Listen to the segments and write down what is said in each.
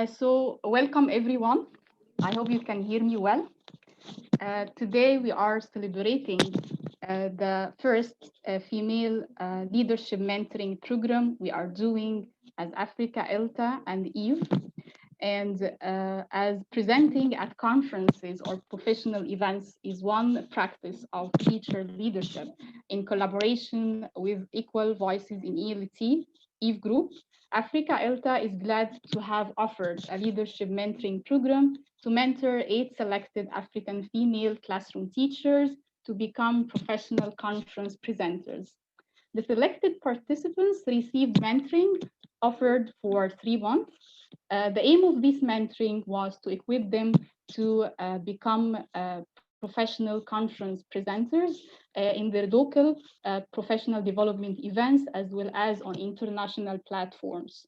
So welcome everyone. I hope you can hear me well. Today we are celebrating the first female leadership mentoring program we are doing as Africa, ELTA and EVE. And as presenting at conferences or professional events is one practice of teacher leadership in collaboration with Equal Voices in ELT, EVE Group. Africa ELTA is glad to have offered a leadership mentoring program to mentor 8 selected African female classroom teachers to become professional conference presenters. The selected participants received mentoring offered for 3 months. The aim of this mentoring was to equip them to become professional conference presenters in their local professional development events as well as on international platforms.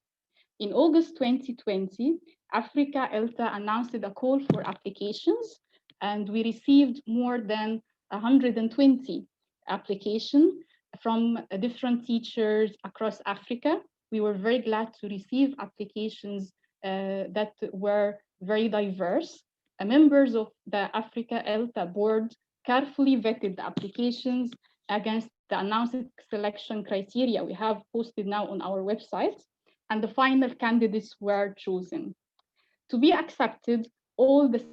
In August 2020, Africa ELTA announced a call for applications, and we received more than 120 applications from different teachers across Africa. We were very glad to receive applications that were very diverse. Members of the Africa ELTA board carefully vetted the applications against the announced selection criteria we have posted now on our website, and the final candidates were chosen. To be accepted, all the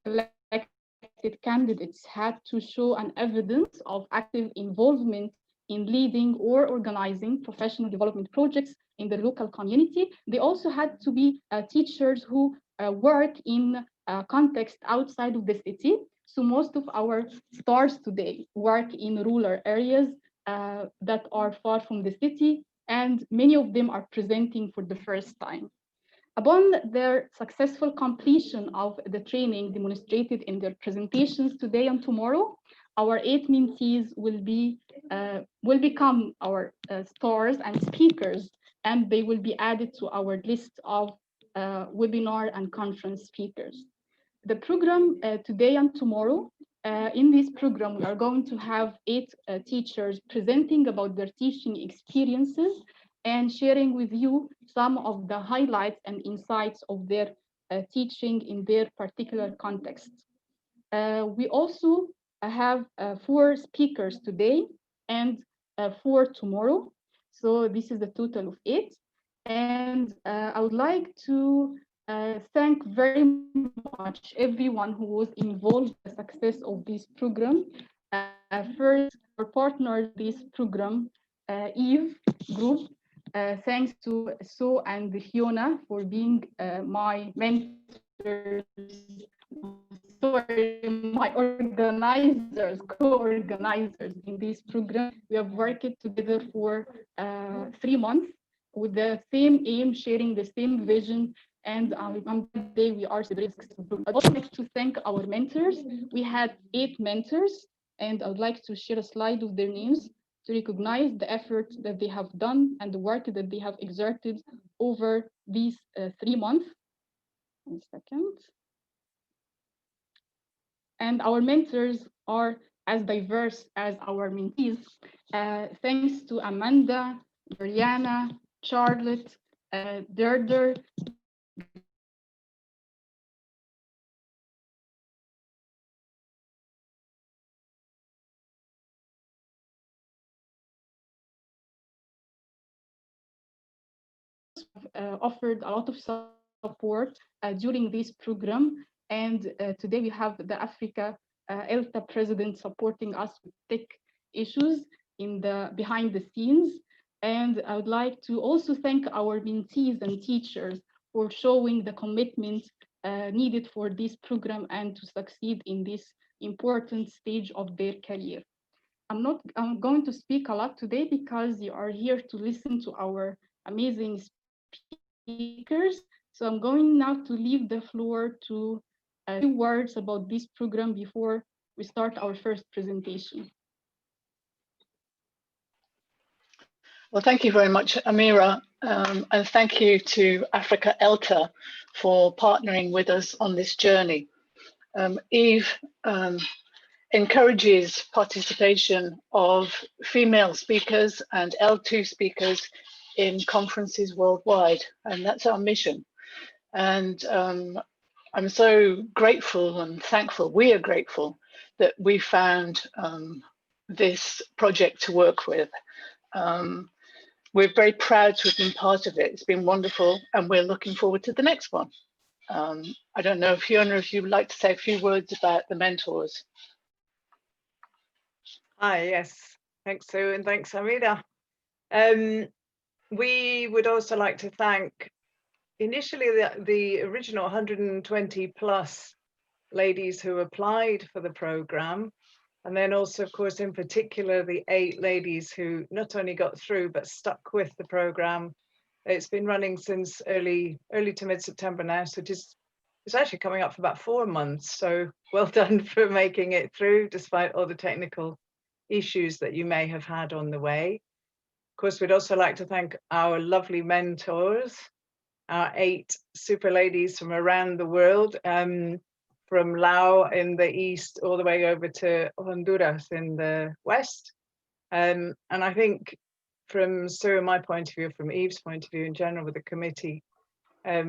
selected candidates had to show an evidence of active involvement in leading or organizing professional development projects in the local community. They also had to be teachers who work in a context outside of the city. So most of our stars today work in rural areas that are far from the city, and many of them are presenting for the first time. Upon their successful completion of the training demonstrated in their presentations today and tomorrow, our 8 mentees will become our stars and speakers, and they will be added to our list of webinar and conference speakers. The program today and tomorrow, in this program, we are going to have 8 teachers presenting about their teaching experiences and sharing with you some of the highlights and insights of their teaching in their particular context. We also have 4 speakers today and 4 tomorrow. So this is a total of 8. And I would like to thank very much everyone who was involved in the success of this program. First, our partners this program, EVE Group. Thanks to So and Fiona for being my mentors, my organizers, co-organizers in this program. We have worked together for 3 months with the same aim, sharing the same vision, and on that day we are celebrating. I'd also like to thank our mentors. We had 8 mentors, and I would like to share a slide of their names to recognize the effort that they have done and the work that they have exerted over these 3 months. 1 second. And our mentors are as diverse as our mentees. Thanks to Amanda, Brianna, Charlotte, Derder, offered a lot of support during this program. And today we have the Africa ELTA president supporting us with tech issues in the behind the scenes. And I would like to also thank our mentees and teachers for showing the commitment needed for this program and to succeed in this important stage of their career. I'm going to speak a lot today because you are here to listen to our amazing speakers. So I'm going now to leave the floor to a few words about this program before we start our first presentation. Well, thank you very much, Amira, and thank you to Africa ELTA for partnering with us on this journey. EVE encourages participation of female speakers and L2 speakers in conferences worldwide, and that's our mission. And I'm so grateful and thankful, we are grateful that we found this project to work with. We're very proud to have been part of it. It's been wonderful, and we're looking forward to the next one. I don't know, Fiona, if you'd like to say a few words about the mentors. Hi, yes. Thanks, Sue, and thanks, Amira. We would also like to thank initially the original 120 plus ladies who applied for the program. And then also, of course, in particular, the 8 ladies who not only got through, but stuck with the program. It's been running since early to mid-September now, so it's actually coming up for about 4 months. So well done for making it through, despite all the technical issues that you may have had on the way. Of course, we'd also like to thank our lovely mentors, our 8 super ladies from around the world, from Laos in the east all the way over to Honduras in the west. And I think from Sue and my point of view, from Eve's point of view in general with the committee,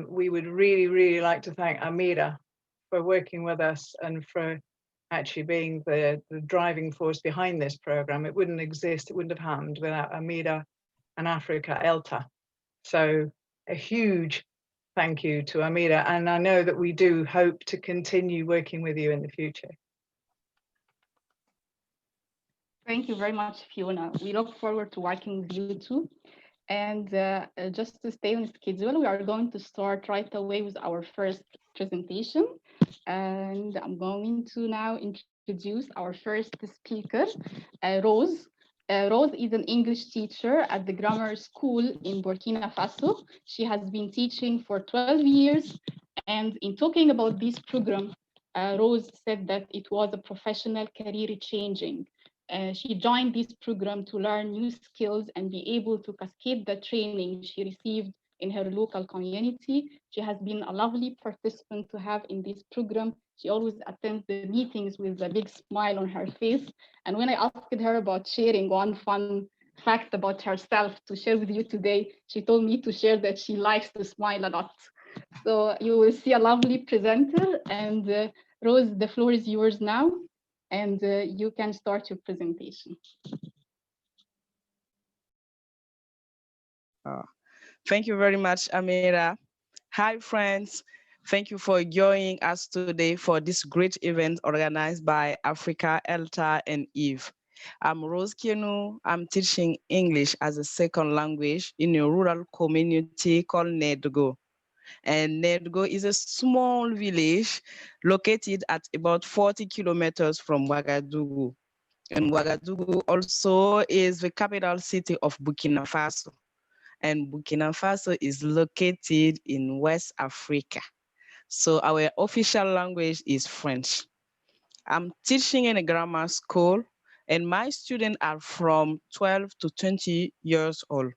we would really like to thank Amira for working with us and for actually being the driving force behind this program. It wouldn't exist, it wouldn't have happened without Amira and Africa ELTA. So a huge thank you to Amira, and I know that we do hope to continue working with you in the future. Thank you very much, Fiona. We look forward to working with you too. And just to stay on schedule, we are going to start right away with our first presentation. And I'm going to now introduce our first speaker, Rose. Rose is an English teacher at the grammar school in Burkina Faso. She has been teaching for 12 years. And in talking about this program, Rose said that it was a professional career changing. She joined this program to learn new skills and be able to cascade the training she received in her local community. She has been a lovely participant to have in this program. She always attends the meetings with a big smile on her face. And when I asked her about sharing one fun fact about herself to share with you today, she told me to share that she likes to smile a lot. So you will see a lovely presenter. And Rose, the floor is yours now. And you can start your presentation. Thank you very much, Amira. Hi, friends. Thank you for joining us today for this great event organized by Africa, ELTA, and EVE. I'm Rose Kienu. I'm teaching English as a second language in a rural community called Nedgo. And Nedgo is a small village located at about 40 kilometers from Ouagadougou. And Ouagadougou also is the capital city of Burkina Faso. And Burkina Faso is located in West Africa. So our official language is French. I'm teaching in a grammar school, and my students are from 12 to 20 years old.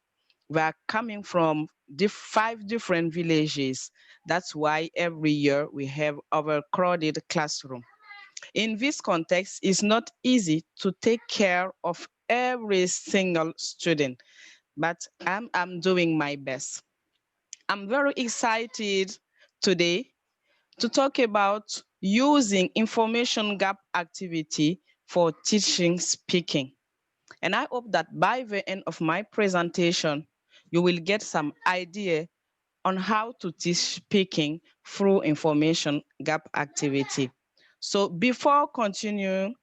We are coming from 5 different villages. That's why every year we have overcrowded classroom. In this context, it's not easy to take care of every single student, but I'm doing my best. I'm very excited today to talk about using information gap activity for teaching speaking. And I hope that by the end of my presentation, you will get some idea on how to teach speaking through information gap activity. So before continuing,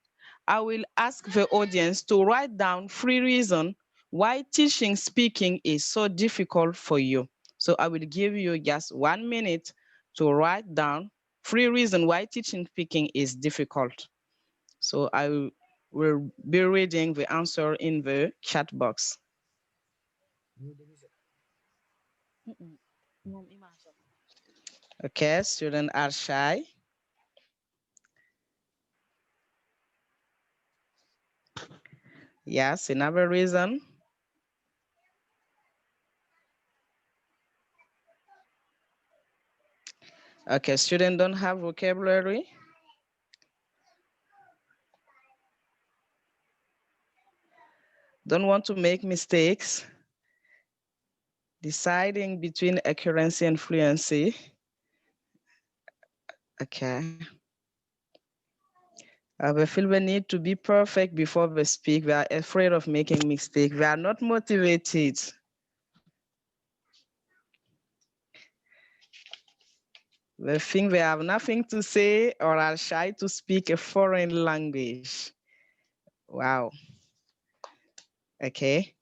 I will ask the audience to write down 3 reasons why teaching speaking is so difficult for you. So I will give you just 1 minute to write down 3 reasons why teaching speaking is difficult. So I will be reading the answer in the chat box. Okay, students are shy. Yes, another reason. Okay, students don't have vocabulary. Don't want to make mistakes. Deciding between accuracy and fluency. Okay. We feel we need to be perfect before we speak. We are afraid of making mistakes. We are not motivated. We think we have nothing to say or are shy to speak a foreign language. Wow. Okay.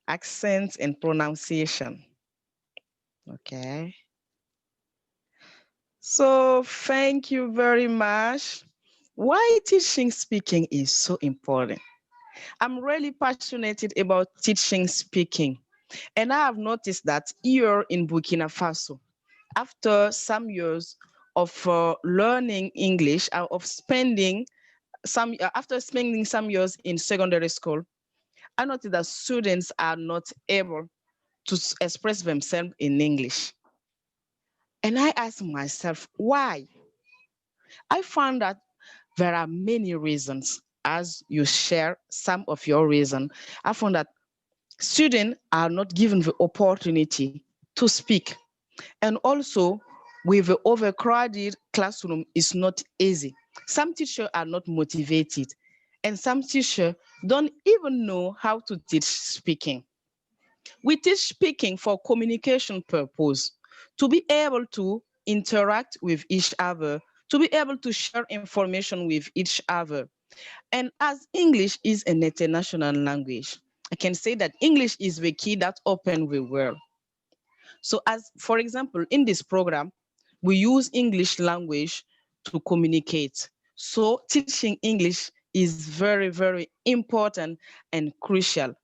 Accent and pronunciation. Okay. So thank you very much. Why teaching speaking is so important? I'm really passionate about teaching speaking. And I have noticed that here in Burkina Faso, after some years of learning English, after spending some years in secondary school, I noticed that students are not able to express themselves in English. And I asked myself, why? I found that there are many reasons. As you share some of your reasons, I found that students are not given the opportunity to speak. And also, with the overcrowded classroom, it's not easy. Some teachers are not motivated, and some teachers don't even know how to teach speaking. We teach speaking for communication purpose, to be able to interact with each other, to be able to share information with each other. And as English is an international language, I can say that English is the key that opens the world. So as, for example, in this program, we use English language to communicate. So teaching English is very, very important and crucial.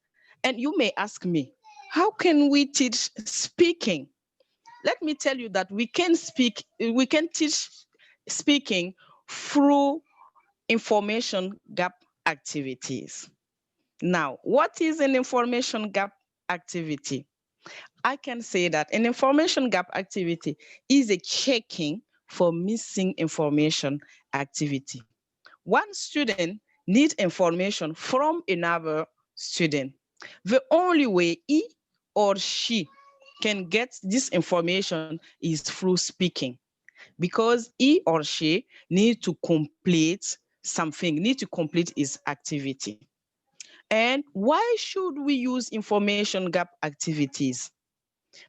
And you may ask me, how can we teach speaking? Let me tell you that we can teach speaking through information gap activities. Now, what is an information gap activity? I can say that an information gap activity is a checking for missing information activity. One student needs information from another student. The only way he or she can get this information is through speaking, because he or she need to complete something, need to complete his activity. And why should we use information gap activities?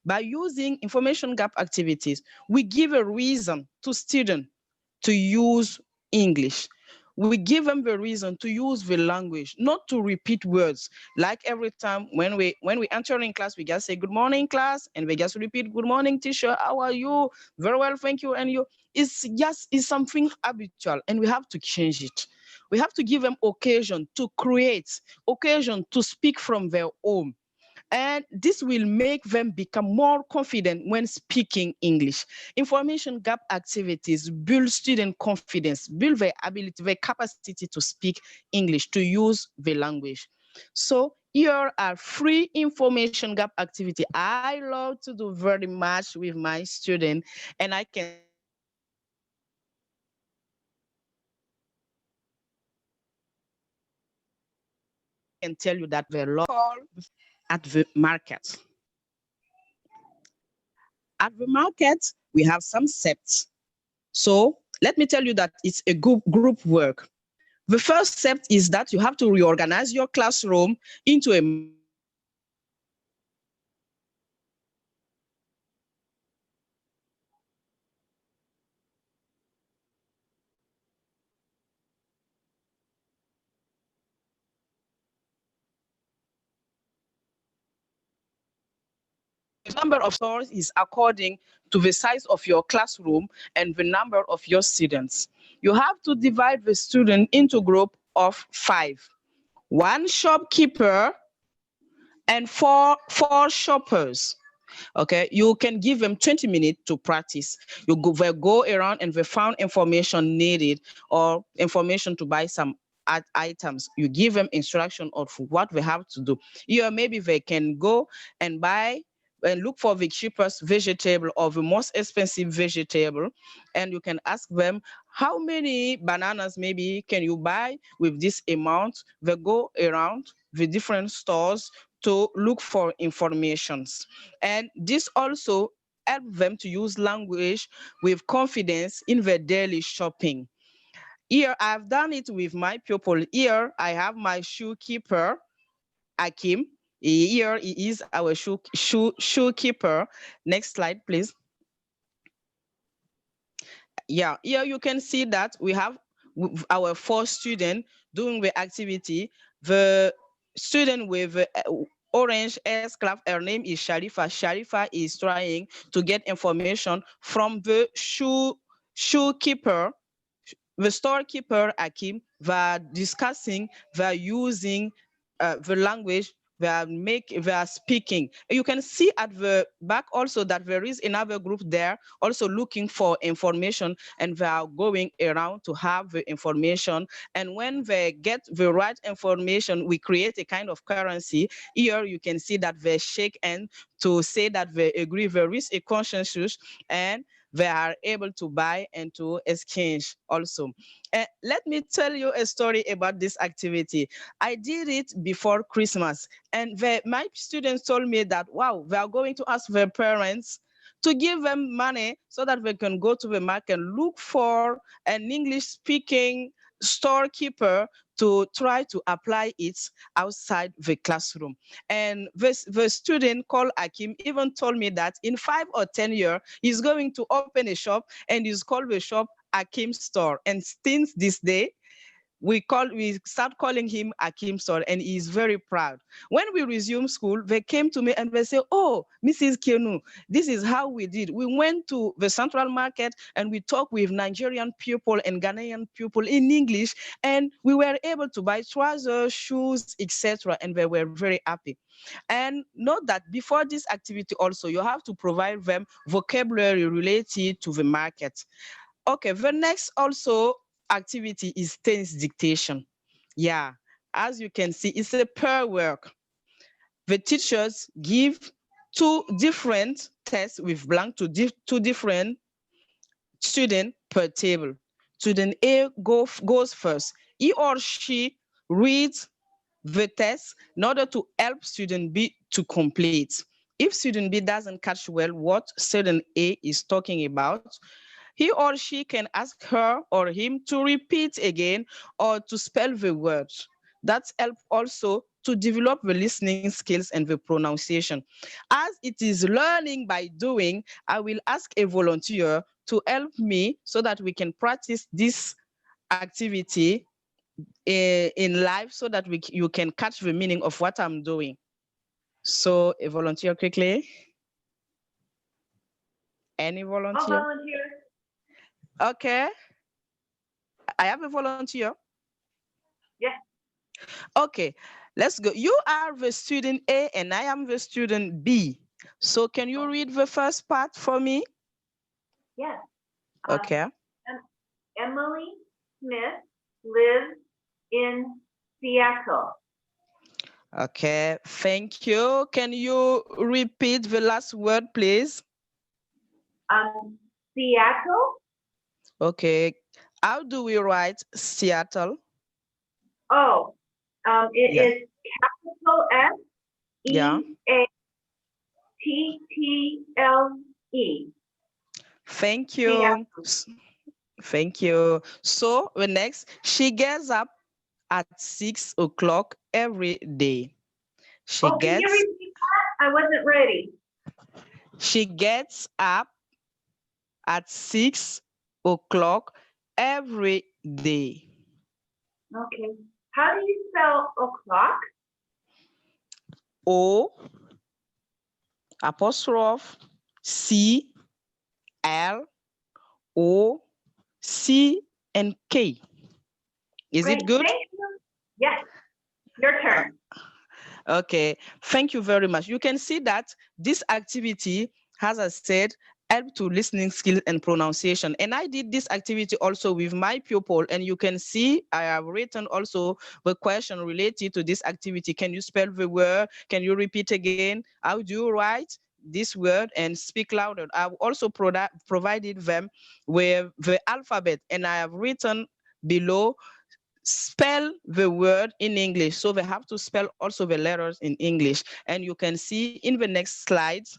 By using information gap activities, we give a reason to students to use English. We give them the reason to use the language, not to repeat words. Like every time when we enter in class, we just say good morning class, and we just repeat good morning teacher, how are you? Very well, thank you. And you, it's something habitual, and we have to change it. We have to give them occasion to create, occasion to speak from their home, and this will make them become more confident when speaking English. Information gap activities build student confidence, build their ability, their capacity to speak English, to use the language. So here are free information gap activity I love to do very much with my student, and I can tell you that they love it. At the market. At the market, we have some sets. So let me tell you that it's a group work. The first step is that you have to reorganize your classroom into a market. So you have to organize your classroom into a market. And this market will have the number of stores according the number of stores is according to the size of your classroom and the number of your students. You have to divide the student into group of 5. One shopkeeper and four shoppers. Okay, you can give them 20 minutes to practice. They go around and they found information needed or information to buy some items. You give them instruction of what they have to do. Yeah, maybe they can go and buy and look for the cheapest vegetable or the most expensive vegetable, and you can ask them how many bananas maybe can you buy with this amount. They go around the different stores to look for informations. And this also help them to use language with confidence in their daily shopping. Here, I've done it with my pupil. Here, I have my shoe keeper, Akim. Here he is our shoe keeper. Next slide, please. Yeah, here you can see that we have our 4 students doing the activity. The student with orange S-class, her name is Sharifa. Sharifa is trying to get information from the shoe keeper. The storekeeper, Akim, were discussing, they're using the language they are speaking. You can see at the back also that there is another group there also looking for information, and they are going around to have the information. And when they get the right information, we create a kind of currency. Here you can see that they shake hands to say that they agree there is a consensus, and they are able to buy and to exchange also. Let me tell you a story about this activity. I did it before Christmas, and my students told me that, wow, they are going to ask their parents to give them money so that they can go to the market and look for an English-speaking storekeeper to try to apply it outside the classroom. And the student called Akim even told me that in 5 or 10 years, he's going to open a shop, and he's called the shop Akim Store. And since this day, we start calling him Akim Store, and he's very proud. When we resume school, they came to me and they say, oh, Mrs. Kienu, this is how we did. We went to the central market and we talked with Nigerian people and Ghanaian people in English, and we were able to buy trousers, shoes, etc. And they were very happy. And note that before this activity also, you have to provide them vocabulary related to the market. Okay, the next also activity is tense dictation. Yeah, as you can see, it's a pair work. The teachers give 2 different tests with blank to 2 different students per table. Student A goes first. He or she reads the test in order to help student B to complete. If student B doesn't catch well what student A is talking about, he or she can ask her or him to repeat again or to spell the words. That's help also to develop the listening skills and the pronunciation. As it is learning by doing, I will ask a volunteer to help me so that we can practice this activity in live so that you can catch the meaning of what I'm doing. So a volunteer quickly. Any volunteer? I'll volunteer. Okay. I have a volunteer. Yes. Okay, let's go. You are the student A and I am the student B. So can you read the first part for me? Yes. Okay. Emily Smith lives in Seattle. Okay, thank you. Can you repeat the last word, please? Seattle. Okay. How do we write Seattle? Oh, it is capital S E-A-T-T-L-E. Thank you. Seattle. Thank you. So the next, she gets up at 6 o'clock every day. Can you repeat that? I wasn't ready. She gets up at 6 o'clock every day. Okay. How do you spell o'clock? O apostrophe C L O C and K. Is Great, it good? thank you. Yes, your turn. Okay, thank you very much. You can see that this activity, as I said, help to listening skills and pronunciation. And I did this activity also with my pupil, and you can see I have written also the question related to this activity. Can you spell the word? Can you repeat again? How do you write this word and speak louder? I've also provided them with the alphabet, and I have written below spell the word in English. So they have to spell also the letters in English. And you can see in the next slides,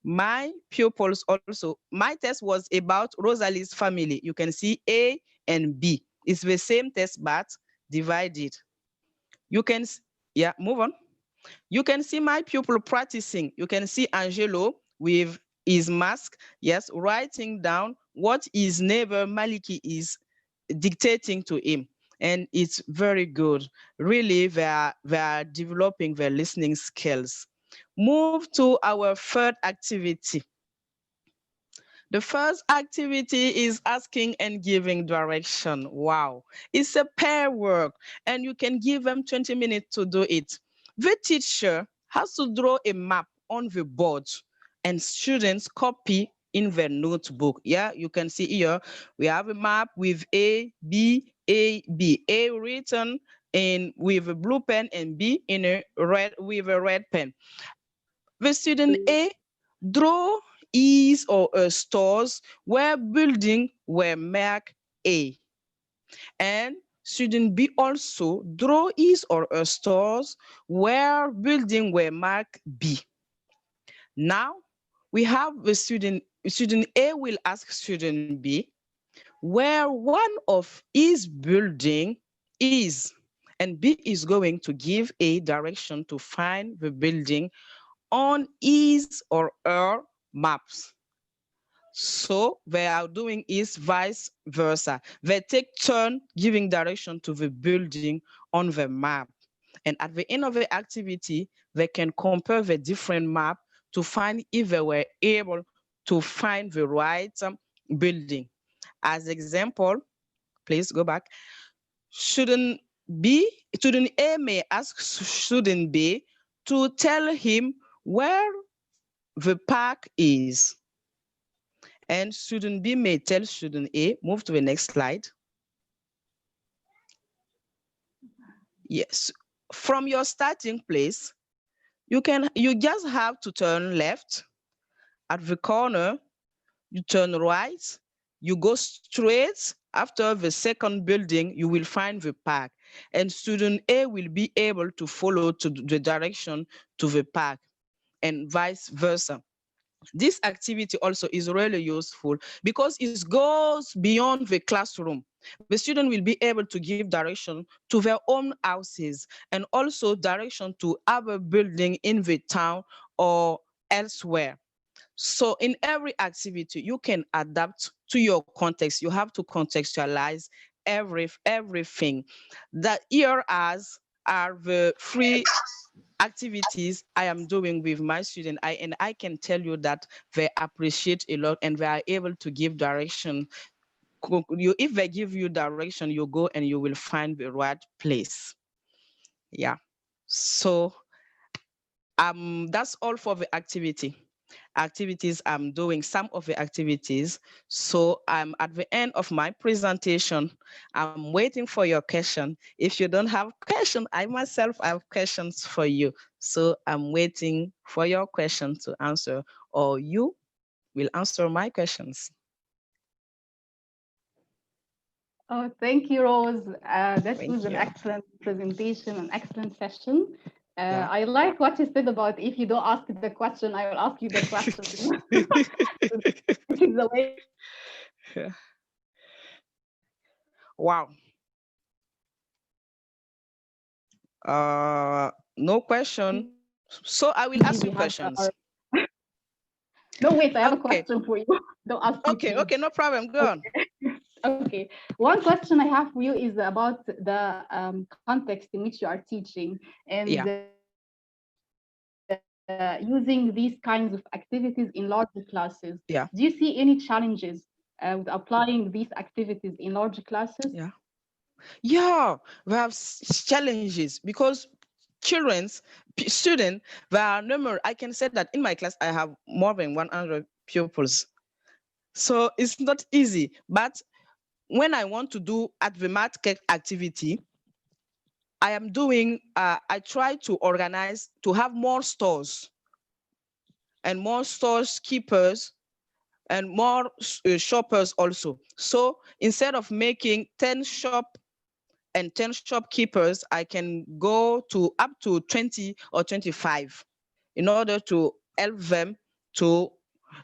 my pupils also, my test was about Rosalie's family. You can see A and B. It's the same test, but divided. You can, yeah, move on. You can see my pupil practicing. You can see Angelo with his mask, yes, writing down what his neighbor Maliki is dictating to him. And it's very good. Really, they are developing their listening skills. Move to our third activity. The first activity is asking and giving direction. Wow, it's a pair work and you can give them 20 minutes to do it. The teacher has to draw a map on the board and students copy in their notebook. Yeah, you can see here, we have a map with A, B, A written in with a blue pen and B in a red with a red pen. The student A draw his or her stores where building were marked A. And student B also draw his or her stores where building were marked B. Now we have the student A will ask student B where one of his building is, and B is going to give A direction to find the building on his or her maps. So they are doing is vice versa. They take turn giving direction to the building on the map. And at the end of the activity, they can compare the different map to find if they were able to find the right building. As example, please go back. Student A may ask student B to tell him where the park is. And student B may tell student A, move to the next slide. Yes, from your starting place, you just have to turn left. At the corner, you turn right, you go straight. After the second building, you will find the park. And student A will be able to follow to the direction to the park and vice versa. This activity also is really useful because it goes beyond the classroom. The student will be able to give direction to their own houses and also direction to other building in the town or elsewhere. So in every activity, you can adapt to your context. You have to contextualize everything. That here as are the free activities I am doing with my students, and I can tell you that they appreciate a lot and they are able to give direction. If they give you direction, you go and you will find the right place. Yeah. So that's all for the activities I'm doing, some of the activities. So I'm at the end of my presentation. I'm waiting for your question. If you don't have question, I myself have questions for you. So I'm waiting for your question to answer, or you will answer my questions. Oh, thank you, Rose. That Thank was an you. excellent presentation, an excellent session. Yeah. I like what you said about if you don't ask the question, I will ask you the question. This is the way. Wow. No question. So I will ask We you have questions. No, wait, I have a Okay. question for you. Don't ask me, please. Okay, no problem. Go on. Okay. One question I have for you is about the context in which you are teaching and using these kinds of activities in larger classes. Yeah. Do you see any challenges with applying these activities in larger classes? Yeah, we have challenges because students, there are numerous. I can say that in my class, I have more than 100 pupils. So it's not easy. But when I want to do at the market activity, I am doing, I try to organize to have more stores and more stores keepers and more shoppers also. So instead of making 10 shop and 10 shopkeepers, I can go to up to 20 or 25 in order to help them to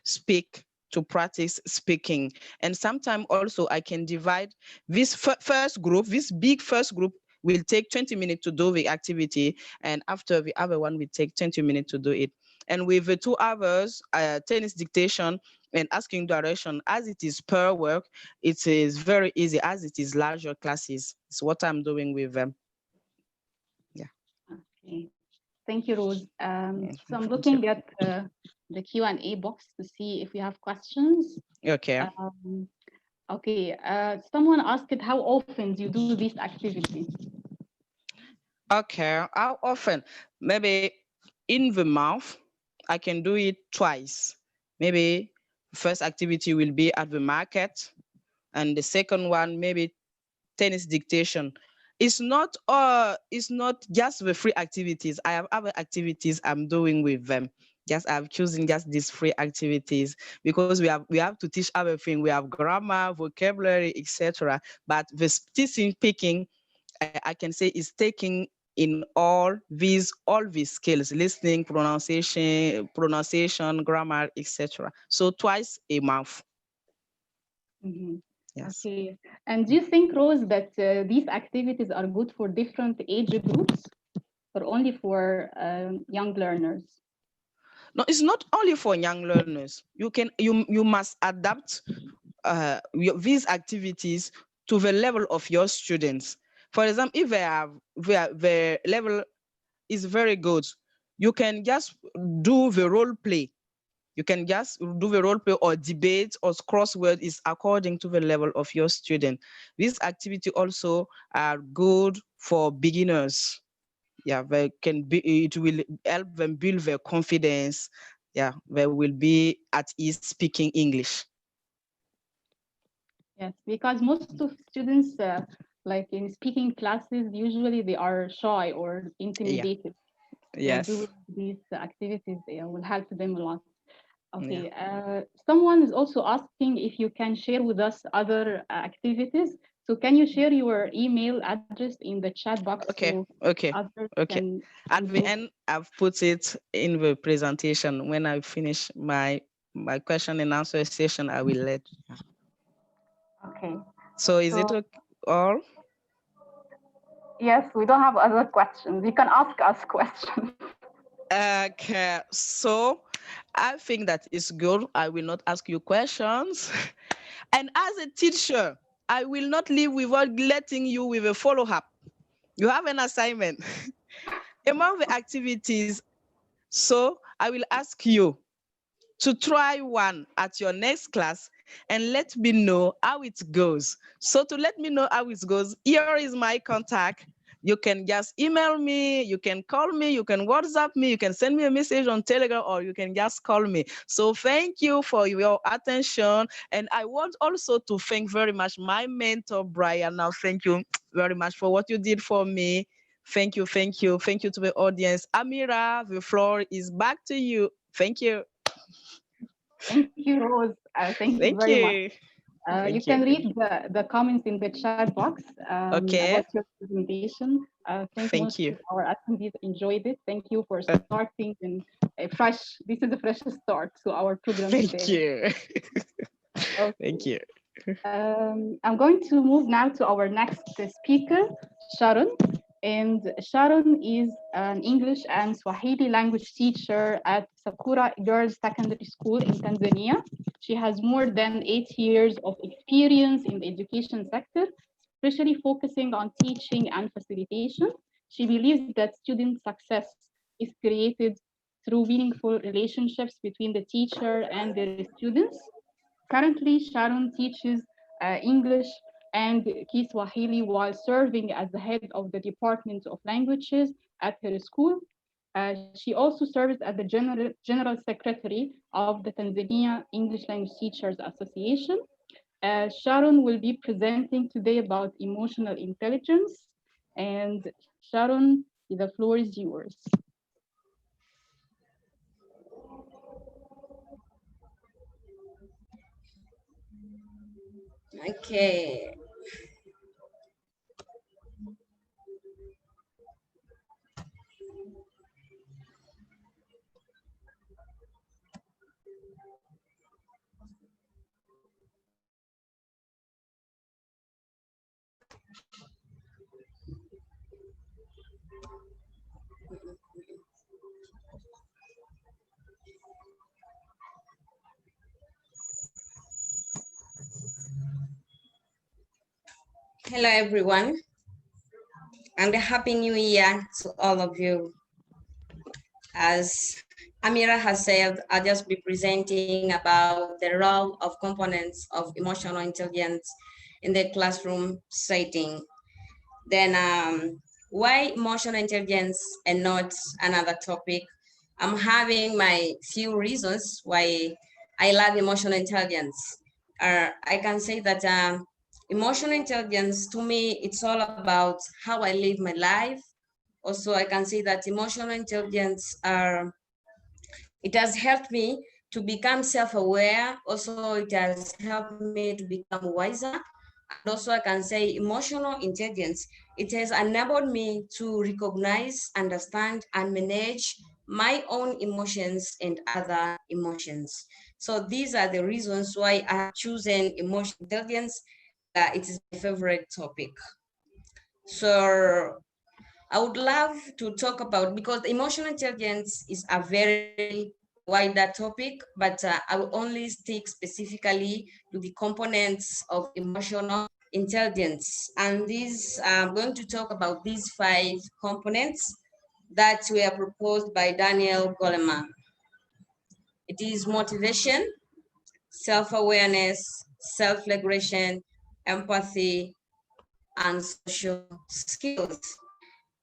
speak, to practice speaking. And sometimes also I can divide this first group, this big first group will take 20 minutes to do the activity, and after the other one will take 20 minutes to do it. And with the 2 hours, tennis dictation and asking direction, as it is per work, it is very easy as it is larger classes. It's what I'm doing with them. Yeah. Okay. Thank you, Rose. So I'm Thank looking you. at the Q&A box to see if we have questions. Okay. Okay. Someone asked how often do you do this activity? Okay. How often? Maybe in the month, I can do it twice. Maybe first activity will be at the market, and the second one maybe tennis dictation. It's not just the free activities. I have other activities I'm doing with them. Just I'm choosing just these free activities because we have to teach everything. We have grammar, vocabulary, etc. But the teaching picking, I can say, is taking in all these skills: listening, pronunciation, grammar, etc. So twice a month. Mhm. Yes. Okay. And do you think, Rose, that these activities are good for different age groups or only for young learners? No, it's not only for young learners. You must adapt these activities to the level of your students. For example, if the level is very good, you can just do the role play. You can just do the role play or debate or crossword is according to the level of your student. These activities also are good for beginners. Yeah, they can be, it will help them build their confidence. Yeah, they will be at ease speaking English. Yes, because most of students, like in speaking classes, usually they are shy or Yeah. intimidated. So Yes. doing these activities will help them a lot. Yeah. Okay. Someone is also asking if you can share with us other activities. So can you share your email address in the chat box Okay. so Okay. others Okay. At can the do? end, I've put it in the presentation. When I finish my question and answer session, I will let. Okay. So is it So all? yes, we don't have other questions. You can ask us questions. Okay. So I think that is good. I will not ask you questions. And as a teacher, I will not leave without letting you with a follow-up. You have an assignment among the activities. So I will ask you to try one at your next class and let me know how it goes. So to let me know how it goes, here is my contact. You can just email me, you can call me, you can WhatsApp me, you can send me a message on Telegram, or you can just call me. So thank you for your attention. And I want also to thank very much my mentor, Brian. Now, thank you very much for what you did for me. Thank you, thank you, thank you to the audience. Amira, the floor is back to you. Thank you. Thank you, Rose. Thank you Thank very much. you. You Thank you. can read the comments in the chat box Okay. about your presentation. I think Thank most you. of our attendees enjoyed it. Thank you for Uh, starting and fresh. This is a fresh start to our program Thank today. you. Okay. Thank you. I'm going to move now to our next speaker, Sharon. And Sharon is an English and Swahili language teacher at Sakura Girls Secondary School in Tanzania. She has more than 8 years of experience in the education sector, especially focusing on teaching and facilitation. She believes that student success is created through meaningful relationships between the teacher and their students. Currently, Sharon teaches English and Kiswahili while serving as the head of the Department of Languages at her school. She also serves as the general secretary of the Tanzania English Language Teachers Association. Sharon will be presenting today about emotional intelligence. And Sharon, the floor is yours. Okay. Hello, everyone, and a happy new year to all of you. As Amira has said, I'll just be presenting about the role of components of emotional intelligence in the classroom setting. Then why emotional intelligence and not another topic? I'm having my few reasons why I love emotional intelligence. I can say that emotional intelligence, to me, it's all about how I live my life. Also, I can say that emotional intelligence it has helped me to become self-aware. Also, it has helped me to become wiser. And also, I can say emotional intelligence, it has enabled me to recognize, understand, and manage my own emotions and other emotions. So these are the reasons why I have chosen emotional intelligence. It is my favorite topic. So I would love to talk about, because emotional intelligence is a very wider topic, but I will only stick specifically to the components of emotional intelligence. And these, I'm going to talk about these 5 components that were proposed by Daniel Goleman. It is motivation, self-awareness, self-regulation, empathy, and social skills.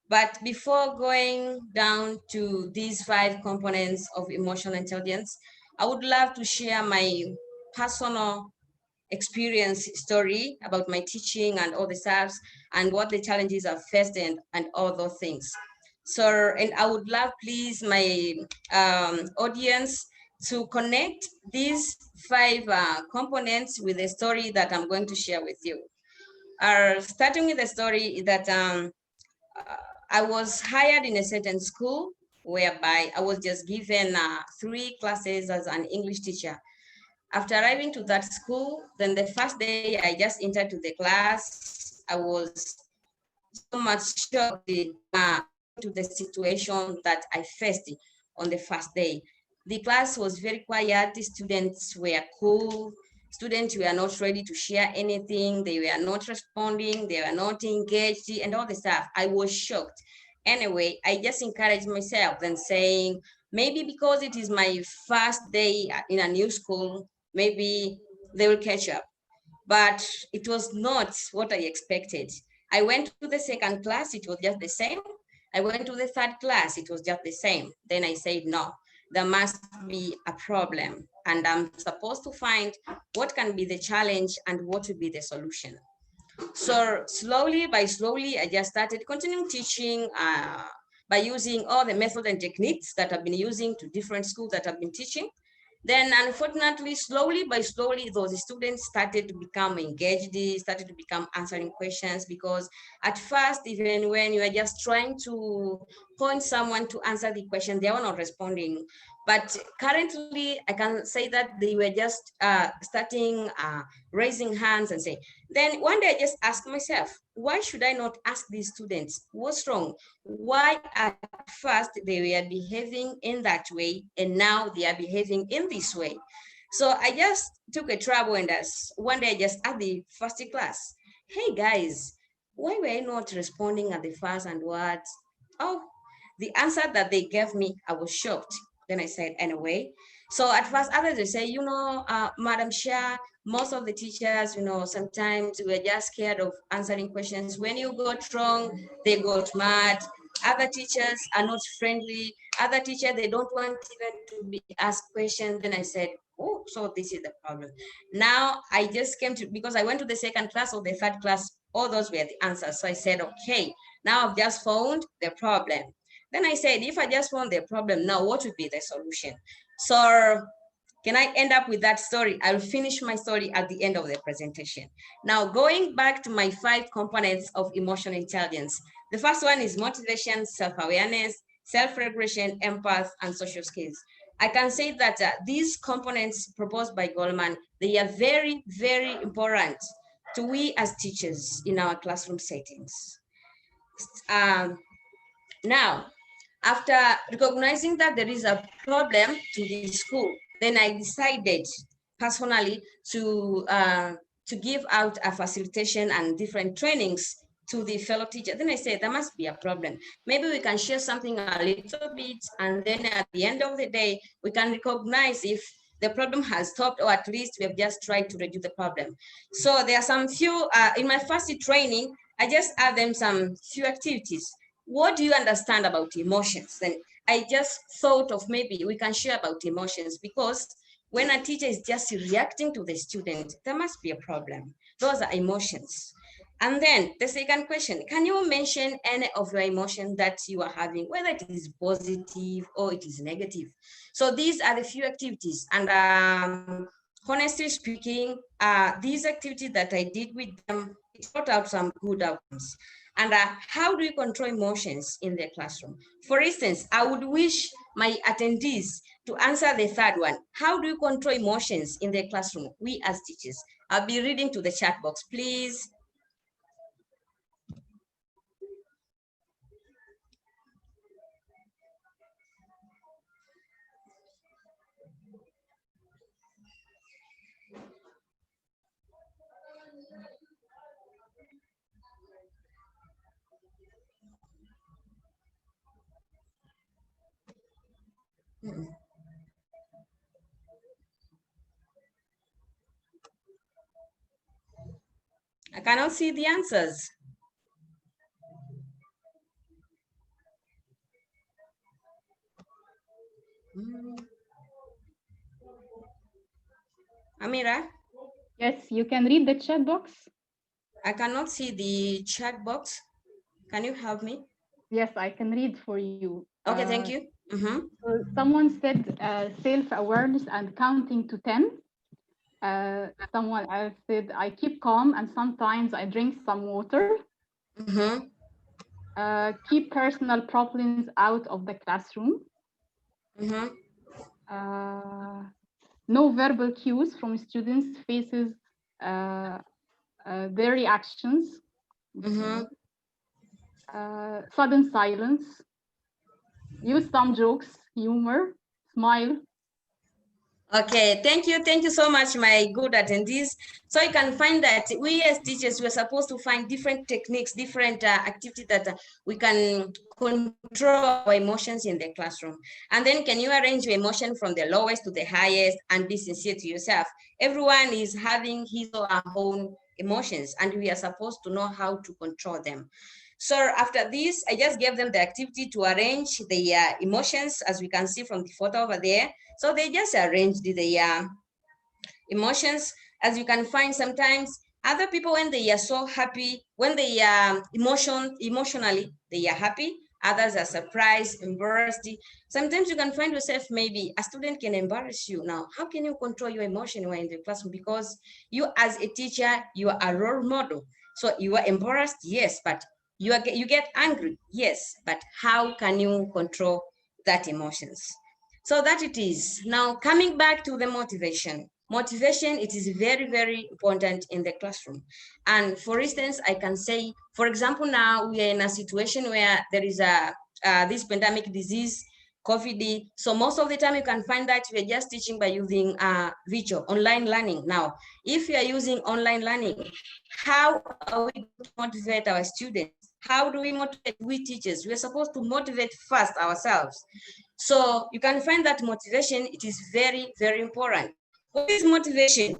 But before going down to these 5 components of emotional intelligence, I would love to share my personal experience story about my teaching and all the stuff and what the challenges I've faced and all those things. So, and I would love, please, my audience to connect these 5 components with the story that I'm going to share with you. Starting with the story that I was hired in a certain school whereby I was just given 3 classes as an English teacher. After arriving to that school, then the first day I just entered to the class, I was so much shocked to the situation that I faced on the first day. The class was very quiet, the students were cool, students were not ready to share anything, they were not responding, they were not engaged, and all the stuff. I was shocked. Anyway, I just encouraged myself and saying, maybe because it is my first day in a new school, maybe they will catch up. But it was not what I expected. I went to the second class, it was just the same. I went to the third class, it was just the same. Then I said, no, there must be a problem. And I'm supposed to find what can be the challenge and what will be the solution. So slowly by slowly, I just started continuing teaching by using all the methods and techniques that I've been using to different schools that I've been teaching. Then unfortunately, slowly by slowly, those students started to become engaged, they started to become answering questions, because at first, even when you are just trying to point someone to answer the question, they were not responding. But currently, I can say that they were just starting raising hands and say. Then one day I just asked myself, why should I not ask these students? What's wrong? Why at first they were behaving in that way and now they are behaving in this way? So I just took a trouble and one day I just asked the first class, hey guys, why were you not responding at the first and what? Oh, the answer that they gave me, I was shocked. Then I said, anyway. So at first others, they say, Madam Shah, most of the teachers, sometimes we're just scared of answering questions. When you got wrong, they got mad. Other teachers are not friendly. Other teachers, they don't want even to be asked questions. Then I said, oh, so this is the problem. Now I just came to, because I went to the second class or the third class, all those were the answers. So I said, okay, now I've just found the problem. Then I said, if I just found the problem, now what would be the solution? So can I end up with that story? I'll finish my story at the end of the presentation. Now, going back to my 5 components of emotional intelligence. The first one is motivation, self-awareness, self-regulation, empath, and social skills. I can say that these components proposed by Goleman, they are very, very important to we as teachers in our classroom settings. Now, after recognizing that there is a problem to the school, then I decided personally to to give out a facilitation and different trainings to the fellow teacher. Then I said, there must be a problem. Maybe we can share something a little bit, and then at the end of the day, we can recognize if the problem has stopped, or at least we have just tried to reduce the problem. So there are some few, in my first training, I just add them some few activities. What do you understand about emotions? Then I just thought of maybe we can share about emotions, because when a teacher is just reacting to the student, there must be a problem. Those are emotions. And then the second question, can you mention any of your emotion that you are having, whether it is positive or it is negative? So these are the few activities. And honestly speaking, these activities that I did with them, it brought out some good outcomes. And how do you control emotions in the classroom? For instance, I would wish my attendees to answer the third one. How do you control emotions in the classroom? We as teachers. I'll be reading to the chat box, please. I cannot see the answers. Amira? Yes, you can read the chat box. I cannot see the chat box. Can you help me? Yes, I can read for you. Okay, thank you. So someone said self-awareness and counting to 10. Someone else said, I keep calm and sometimes I drink some water. Keep personal problems out of the classroom. No verbal cues from students' faces, their reactions. Sudden silence. Use some jokes, humor, smile. Okay, thank you so much, my good attendees. So you can find that we as teachers, we're supposed to find different techniques, different activities that we can control our emotions in the classroom. And then can you arrange your emotion from the lowest to the highest and be sincere to yourself? Everyone is having his or her own emotions, and we are supposed to know how to control them. So after this, I just gave them the activity to arrange the emotions, as we can see from the photo over there. So they just arranged the emotions. As you can find, sometimes other people, when they are so happy, when they are emotionally, they are happy. Others are surprised, embarrassed. Sometimes you can find yourself, maybe a student can embarrass you. Now, how can you control your emotion when in the classroom? Because you as a teacher, you are a role model. So you are embarrassed, yes, but you get angry, yes, but how can you control that emotions? So that it is. Now, coming back to the motivation. Motivation, it is very, very important in the classroom. And for instance, I can say, for example, now we are in a situation where there is this pandemic disease, COVID. So most of the time you can find that we are just teaching by using virtual online learning. Now, if you are using online learning, how are we going to motivate our students? How do we motivate we teachers? We are supposed to motivate first ourselves. So you can find that motivation, it is very, very important. What is motivation?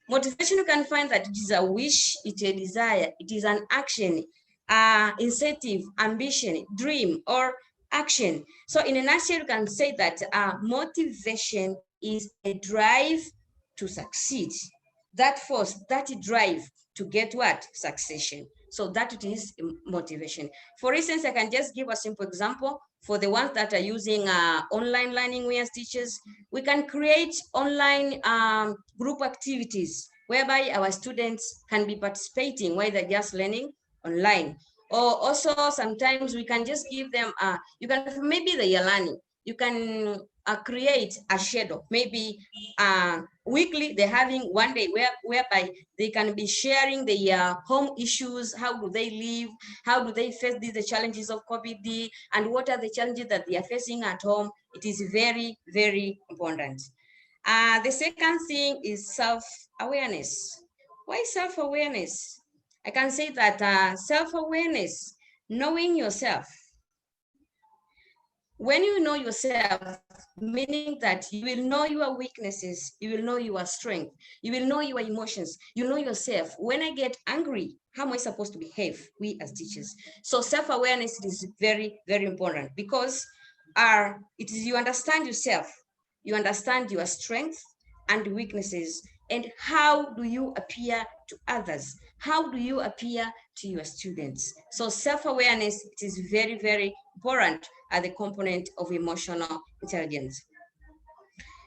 Motivation, you can find that it is a wish, it is a desire, it is an action, incentive, ambition, dream, or action. So in a nutshell, you can say that motivation is a drive to succeed. That force, that drive to get what? Succession. So that it is motivation. For instance, I can just give a simple example. For the ones that are using online learning, we as teachers, we can create online group activities whereby our students can be participating while they're just learning online. Or also sometimes we can just give them, you can, maybe they are learning, you can create a schedule, maybe weekly they're having one day whereby they can be sharing their home issues. How do they live? How do they face the challenges of COVID? And what are the challenges that they are facing at home? It is very, very important. The second thing is self-awareness. Why self-awareness? I can say that self-awareness, knowing yourself. When you know yourself, meaning that you will know your weaknesses, you will know your strength, you will know your emotions, you know yourself. When I get angry, how am I supposed to behave, we as teachers? So self-awareness is very, very important because it is you understand yourself, you understand your strengths and weaknesses, and how do you appear to others? How do you appear to your students? So self-awareness, it is very, very important as a component of emotional intelligence.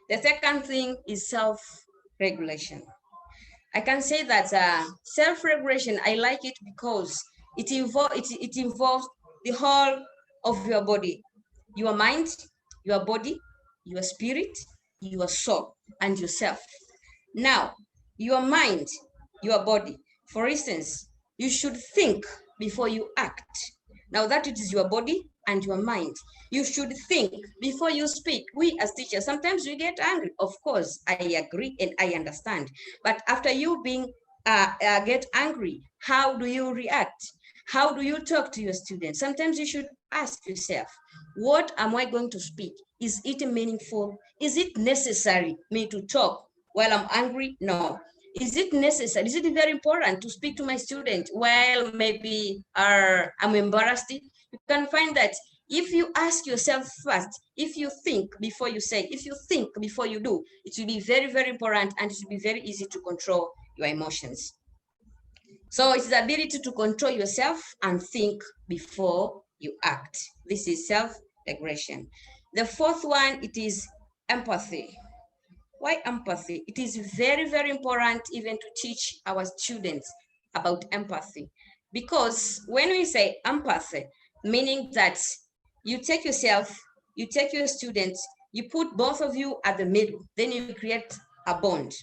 The second thing is self-regulation. I can say that self-regulation, I like it because it involves the whole of your body, your mind, your body, your spirit, your soul, and yourself. Now, your mind, your body, for instance, you should think before you act. Now that it is your body and your mind. You should think before you speak. We as teachers, sometimes we get angry. Of course, I agree and I understand. But after you get angry, how do you react? How do you talk to your students? Sometimes you should ask yourself, what am I going to speak? Is it meaningful? Is it necessary me to talk while I'm angry? No. Is it necessary? Is it very important to speak to my student while maybe I'm embarrassed? You can find that if you ask yourself first, if you think before you say, if you think before you do, it will be very, very important, and it will be very easy to control your emotions. So it's the ability to control yourself and think before you act. This is self-regulation. The fourth one, it is empathy. Why empathy? It is very, very important even to teach our students about empathy. Because when we say empathy, meaning that you take yourself, you take your students, you put both of you at the middle, then you create a bond.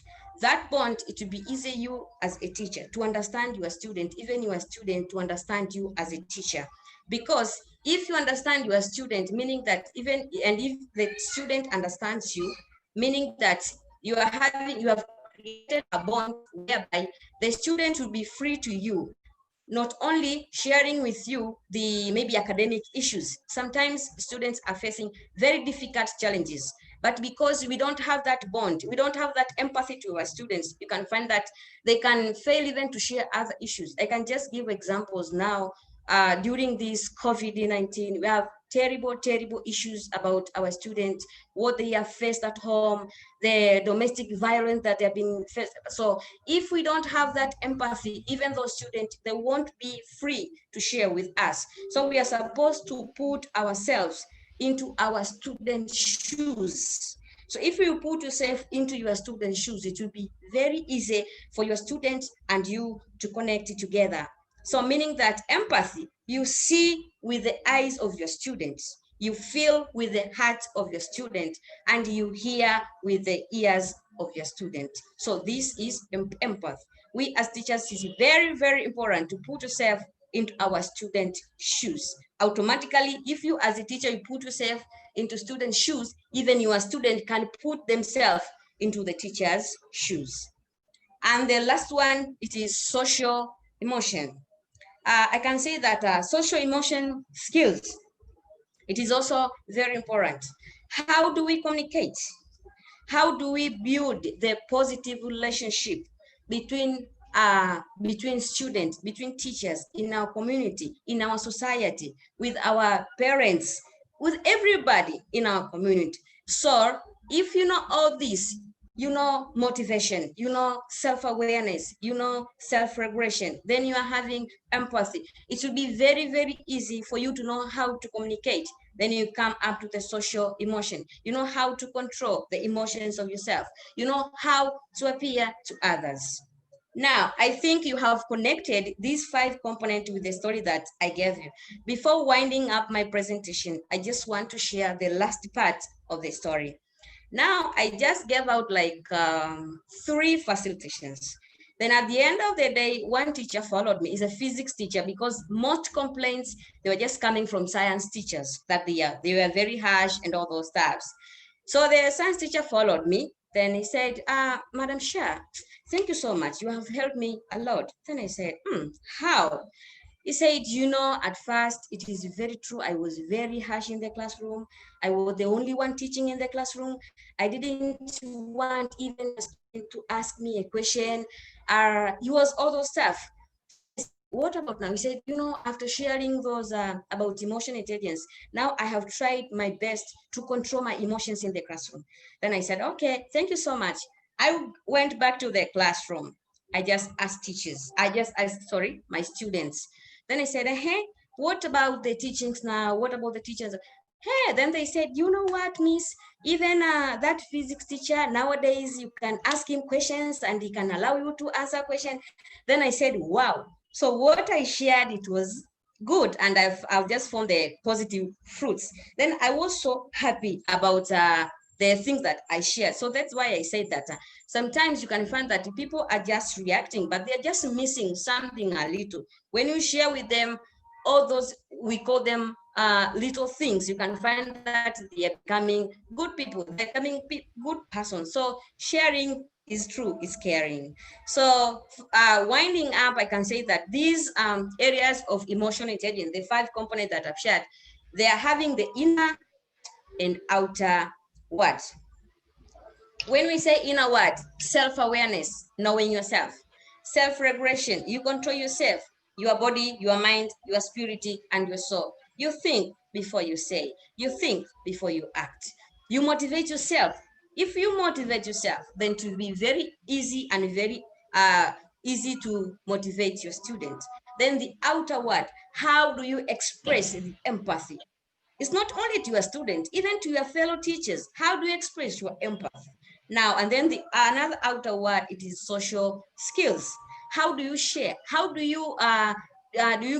That bond, it will be easy you as a teacher to understand your student, even your student to understand you as a teacher. Because if you understand your student, meaning that if the student understands you, meaning that you have created a bond whereby the student will be free to you, not only sharing with you the maybe academic issues. Sometimes students are facing very difficult challenges, but because we don't have that bond, we don't have that empathy to our students, you can find that they can fail even to share other issues. I can just give examples now. During this COVID-19, we have terrible issues about our students, what they have faced at home, the domestic violence that they have been faced. So if we don't have that empathy, even those students, they won't be free to share with us. So we are supposed to put ourselves into our students' shoes. So if you put yourself into your students' shoes, it will be very easy for your students and you to connect together. So meaning that empathy, you see with the eyes of your students, you feel with the heart of your student, and you hear with the ears of your student. So this is empathy. We as teachers, it is very, very important to put yourself into our student shoes. Automatically, if you as a teacher, you put yourself into student shoes, even your student can put themselves into the teacher's shoes. And the last one, it is social emotion. I can say that social emotion skills, it is also very important. How do we communicate? How do we build the positive relationship between students, between teachers, in our community, in our society, with our parents, with everybody in our community? So if you know all this, you know motivation, you know self-awareness, you know self-regulation, then you are having empathy. It will be very, very easy for you to know how to communicate. Then you come up to the social emotion. You know how to control the emotions of yourself. You know how to appear to others. Now, I think you have connected these 5 components with the story that I gave you. Before winding up my presentation, I just want to share the last part of the story. Now, I just gave out like 3 facilitations. Then at the end of the day, one teacher followed me. Is a physics teacher, because most complaints, they were just coming from science teachers, that they were very harsh and all those types. So the science teacher followed me. Then he said, Madam Shah, thank you so much. You have helped me a lot. Then I said, how? He said, you know, at first, it is very true. I was very harsh in the classroom. I was the only one teaching in the classroom. I didn't want even a student to ask me a question. He was all those stuff. What about now? He said, you know, after sharing those about emotional intelligence, now I have tried my best to control my emotions in the classroom. Then I said, okay, thank you so much. I went back to the classroom. I just asked teachers. I just asked, sorry, my students. Then I said, hey, what about the teachings now? What about the teachers? Hey, then they said, you know what, miss, even that physics teacher, nowadays you can ask him questions and he can allow you to answer questions. Then I said, wow. So what I shared, it was good, and I've just found the positive fruits. Then I was so happy about the things that I shared. So that's why I said that sometimes you can find that people are just reacting, but they're just missing something a little. When you share with them all those, we call them little things, you can find that they are becoming good people, they're becoming good persons. So sharing is true, is caring. So winding up, I can say that these areas of emotional intelligence, the 5 components that I've shared, they are having the inner and outer what? When we say inner what? Self-awareness, knowing yourself. Self-regulation, you control yourself, your body, your mind, your spirit, and your soul. You think before you say. You think before you act. You motivate yourself. If you motivate yourself, then it will be very easy and very easy to motivate your student. Then the outer what? How do you express the empathy? It's not only to your student, even to your fellow teachers. How do you express your empathy? Now, and then another outer word, it is social skills. How do you share? How do you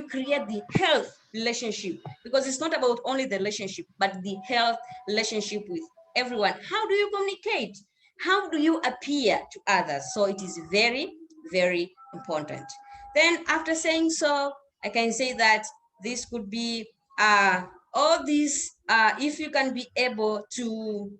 create the health relationship? Because it's not about only the relationship, but the health relationship with everyone. How do you communicate? How do you appear to others? So it is very, very important. Then after saying so, I can say that this could be all these, if you can be able to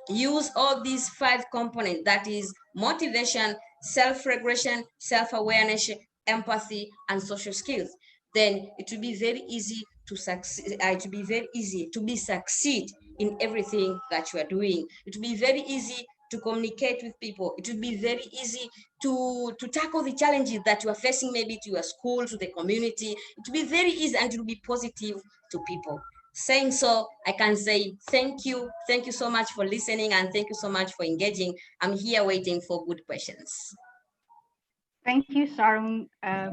use all these 5 components, that is motivation, self-regulation, self-awareness, empathy, and social skills, then it will be very easy to succeed. It will be very easy to be succeed in everything that you are doing. It will be very easy to communicate with people. It will be very easy to tackle the challenges that you are facing, maybe to your school, to the community. It will be very easy, and it will be positive to people. Saying so, I can say thank you. Thank you so much for listening, and thank you so much for engaging. I'm here waiting for good questions. Thank you, Sharon,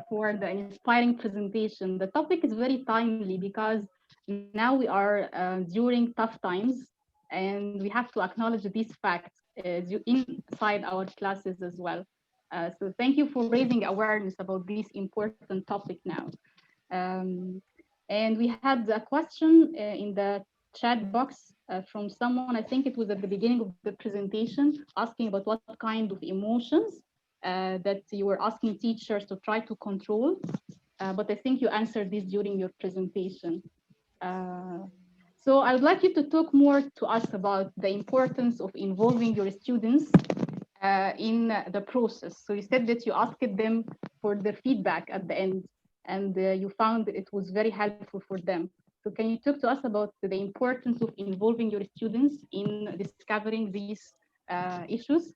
for the inspiring presentation. The topic is very timely because now we are during tough times, and we have to acknowledge these facts inside our classes as well. So thank you for raising awareness about this important topic now. And we had a question in the chat box from someone, I think it was at the beginning of the presentation, asking about what kind of emotions that you were asking teachers to try to control. But I think you answered this during your presentation. So I would like you to talk more to us about the importance of involving your students in the process. So you said that you asked them for their feedback at the end, and you found it was very helpful for them. So can you talk to us about the importance of involving your students in discovering these issues?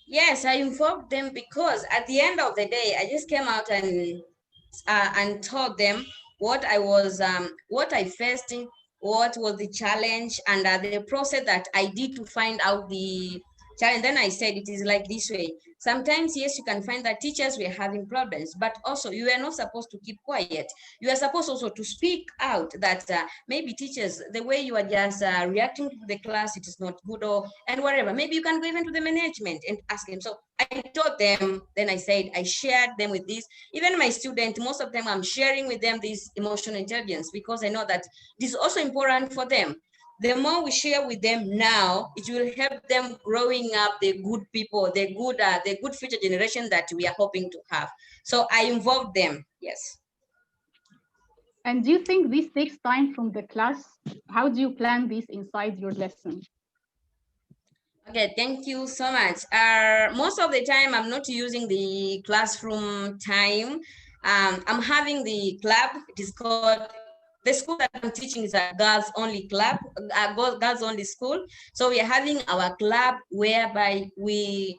Yes, I involved them because at the end of the day, I just came out and told them what I faced, what was the challenge, and the process that I did to find out the challenge. Then I said it is like this way. Sometimes, yes, you can find that teachers were having problems, but also you are not supposed to keep quiet. You are supposed also to speak out that maybe teachers, the way you are just reacting to the class, it is not good, or and whatever. Maybe you can go even to the management and ask them. So I told them, then I said, I shared them with this. Even my students, most of them, I'm sharing with them this emotional intelligence because I know that this is also important for them. The more we share with them now, it will help them growing up the good people, the good future generation that we are hoping to have. So I involved them, yes. And do you think this takes time from the class? How do you plan this inside your lesson? Okay, thank you so much. Most of the time, I'm not using the classroom time. I'm having the club. It is called, the school that I'm teaching is a girls only club, girls only school. So we are having our club whereby we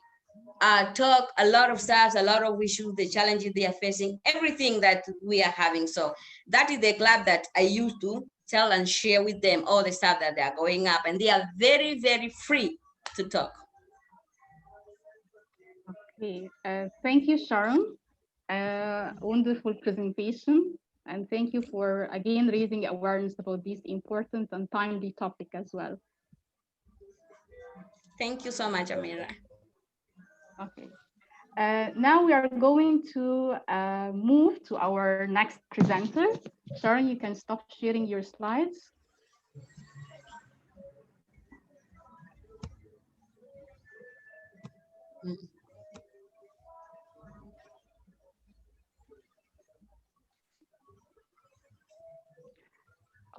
talk a lot of stuff, a lot of issues, the challenges they are facing, everything that we are having. So that is the club that I used to tell and share with them all the stuff that they are going up, and they are very, very free to talk. Okay, thank you, Sharon. Wonderful presentation. And thank you for again raising awareness about this important and timely topic as well. Thank you so much, Amira. Okay. Now we are going to move to our next presenter. Sharon, you can stop sharing your slides.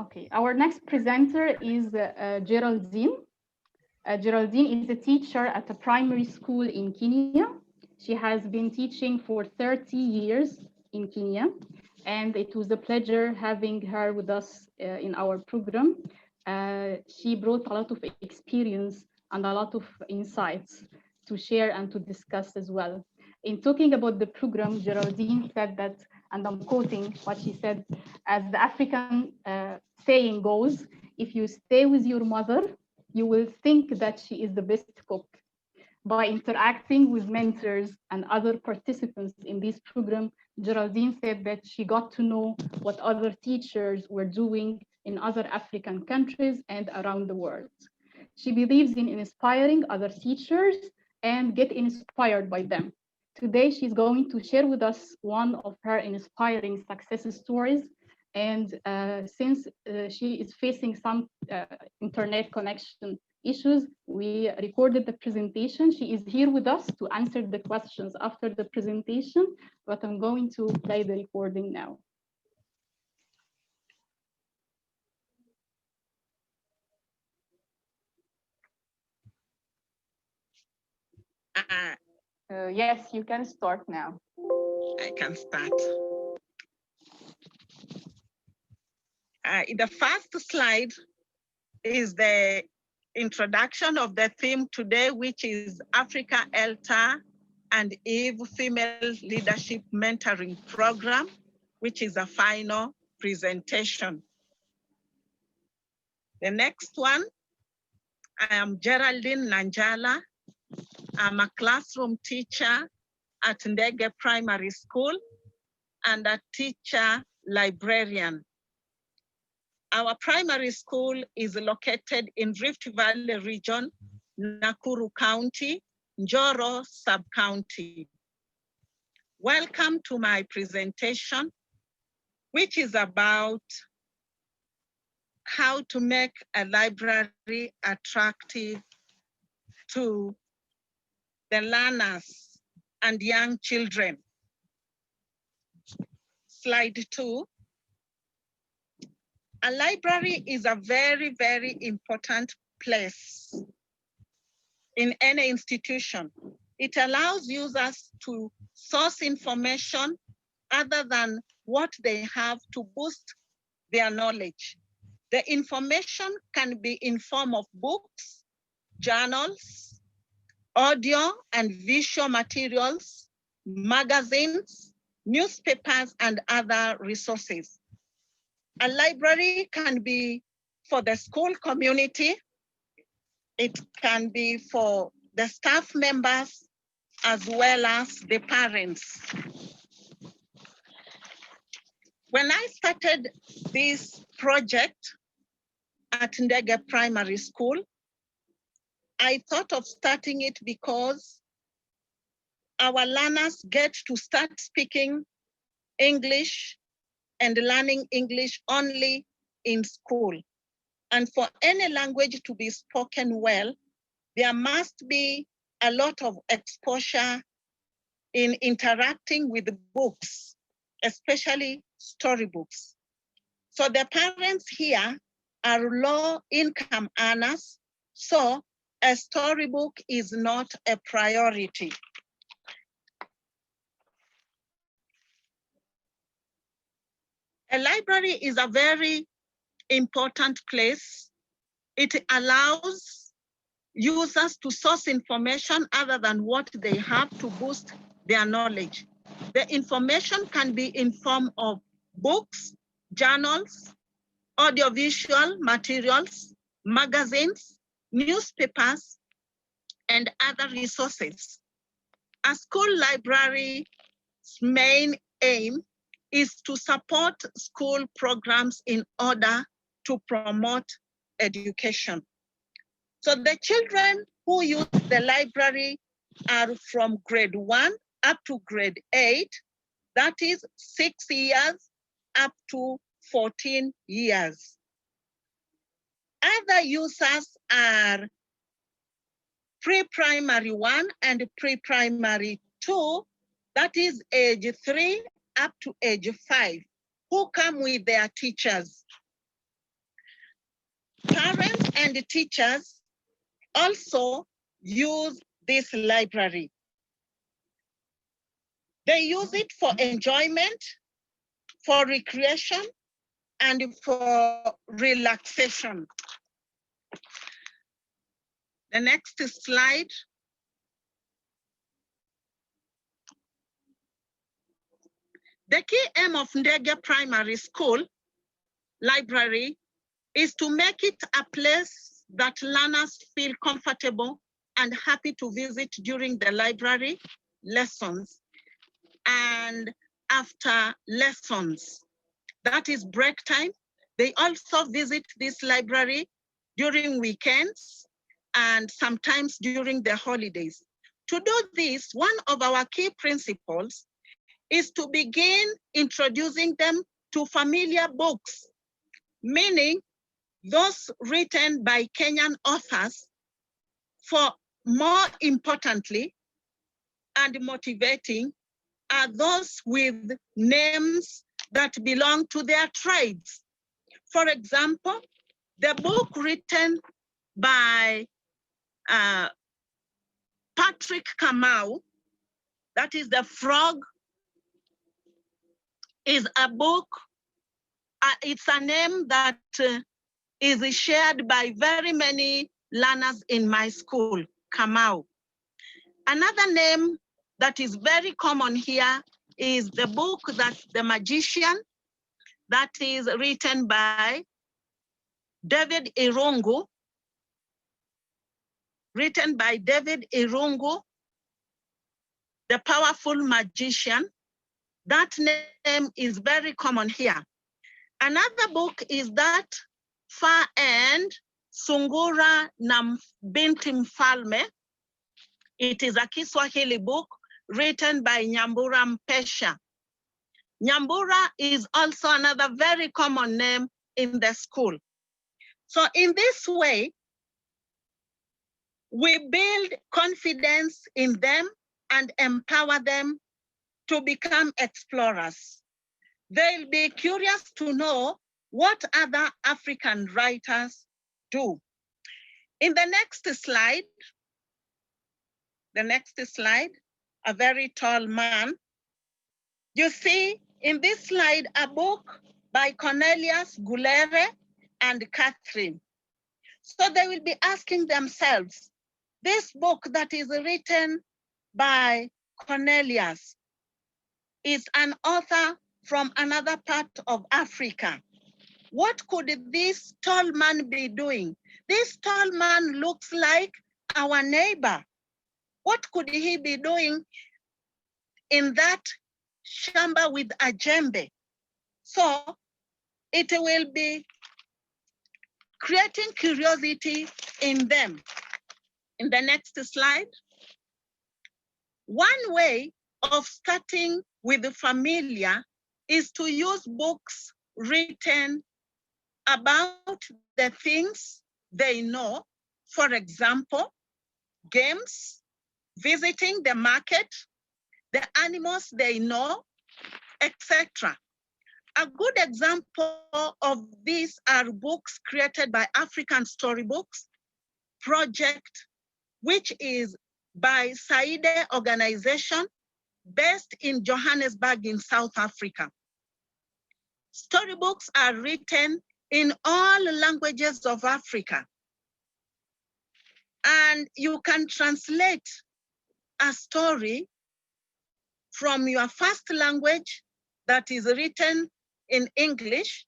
Okay, our next presenter is Geraldine. Geraldine is a teacher at a primary school in Kenya. She has been teaching for 30 years in Kenya, and it was a pleasure having her with us in our program. She brought a lot of experience and a lot of insights to share and to discuss as well. In talking about the program, Geraldine said that, and I'm quoting what she said, as the African saying goes, if you stay with your mother, you will think that she is the best cook. By interacting with mentors and other participants in this program, Geraldine said that she got to know what other teachers were doing in other African countries and around the world. She believes in inspiring other teachers and get inspired by them. Today, she's going to share with us one of her inspiring success stories. And since she is facing some internet connection issues, we recorded the presentation. She is here with us to answer the questions after the presentation, but I'm going to play the recording now. Yes, you can start now. I can start. The first slide is the introduction of the theme today, which is Africa ELTA and EVE Female Leadership Mentoring Program, which is a final presentation. The next one, I am Geraldine Nanjala. I'm a classroom teacher at Ndege Primary School and a teacher librarian. Our primary school is located in Rift Valley region, Nakuru County, Njoro sub-county. Welcome to my presentation, which is about how to make a library attractive to the learners and young children. Slide 2. A library is a very, very important place in any institution. It allows users to source information other than what they have to boost their knowledge. The information can be in form of books, journals, audio and visual materials, magazines, newspapers, and other resources. A library can be for the school community. It can be for the staff members as well as the parents. When I started this project at Ndege Primary School, I thought of starting it because our learners get to start speaking English and learning English only in school. And for any language to be spoken well, there must be a lot of exposure in interacting with books, especially storybooks. So the parents here are low-income earners, so a storybook is not a priority. A library is a very important place. It allows users to source information other than what they have to boost their knowledge. The information can be in form of books, journals, audiovisual materials, magazines, newspapers, and other resources. A school library's main aim is to support school programs in order to promote education. So the children who use the library are from grade 1 up to grade 8, that is 6 years up to 14 years. Other users are pre-primary 1 and pre-primary 2, that is age 3 up to age 5, who come with their teachers. Parents and teachers also use this library. They use it for enjoyment, for recreation, and for relaxation. The next slide. The key aim of Ndege Primary School library is to make it a place that learners feel comfortable and happy to visit during the library lessons and after lessons. That is break time. They also visit this library during weekends and sometimes during the holidays. To do this, one of our key principles is to begin introducing them to familiar books, meaning those written by Kenyan authors, for more importantly and motivating are those with names that belong to their tribes. For example, the book written by Patrick Kamau, that is The Frog, is a book, it's a name that is shared by very many learners in my school, Kamau. Another name that is very common here is the book that's The Magician, that is written by David Irungu, the powerful magician. That name is very common here. Another book is that Far End, Sungura na Binti Mfalme. It is a Kiswahili book written by Nyambura Mpesha. Nyambura is also another very common name in the school. So in this way, we build confidence in them and empower them to become explorers. They'll be curious to know what other African writers do. In the next slide, a very tall man. You see in this slide a book by Cornelius Gulere and Catherine. So they will be asking themselves, this book that is written by Cornelius is an author from another part of Africa. What could this tall man be doing? This tall man looks like our neighbor. What could he be doing in that shamba with a djembe? So it will be creating curiosity in them. In the next slide, one way of starting with the familiar is to use books written about the things they know. For example, games, visiting the market, the animals they know, etc. A good example of these are books created by African Storybooks Project, which is by Saide organization based in Johannesburg in South Africa. Storybooks are written in all languages of Africa. And you can translate a story from your first language that is written in English,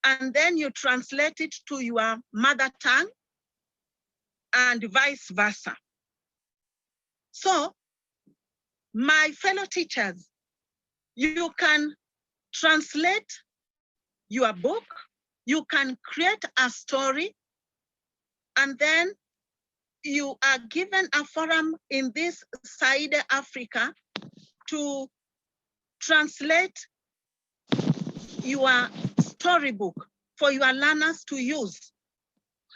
and then you translate it to your mother tongue and vice versa. So, my fellow teachers, you can translate your book, you can create a story, and then you are given a forum in this Saide Africa to translate your storybook for your learners to use.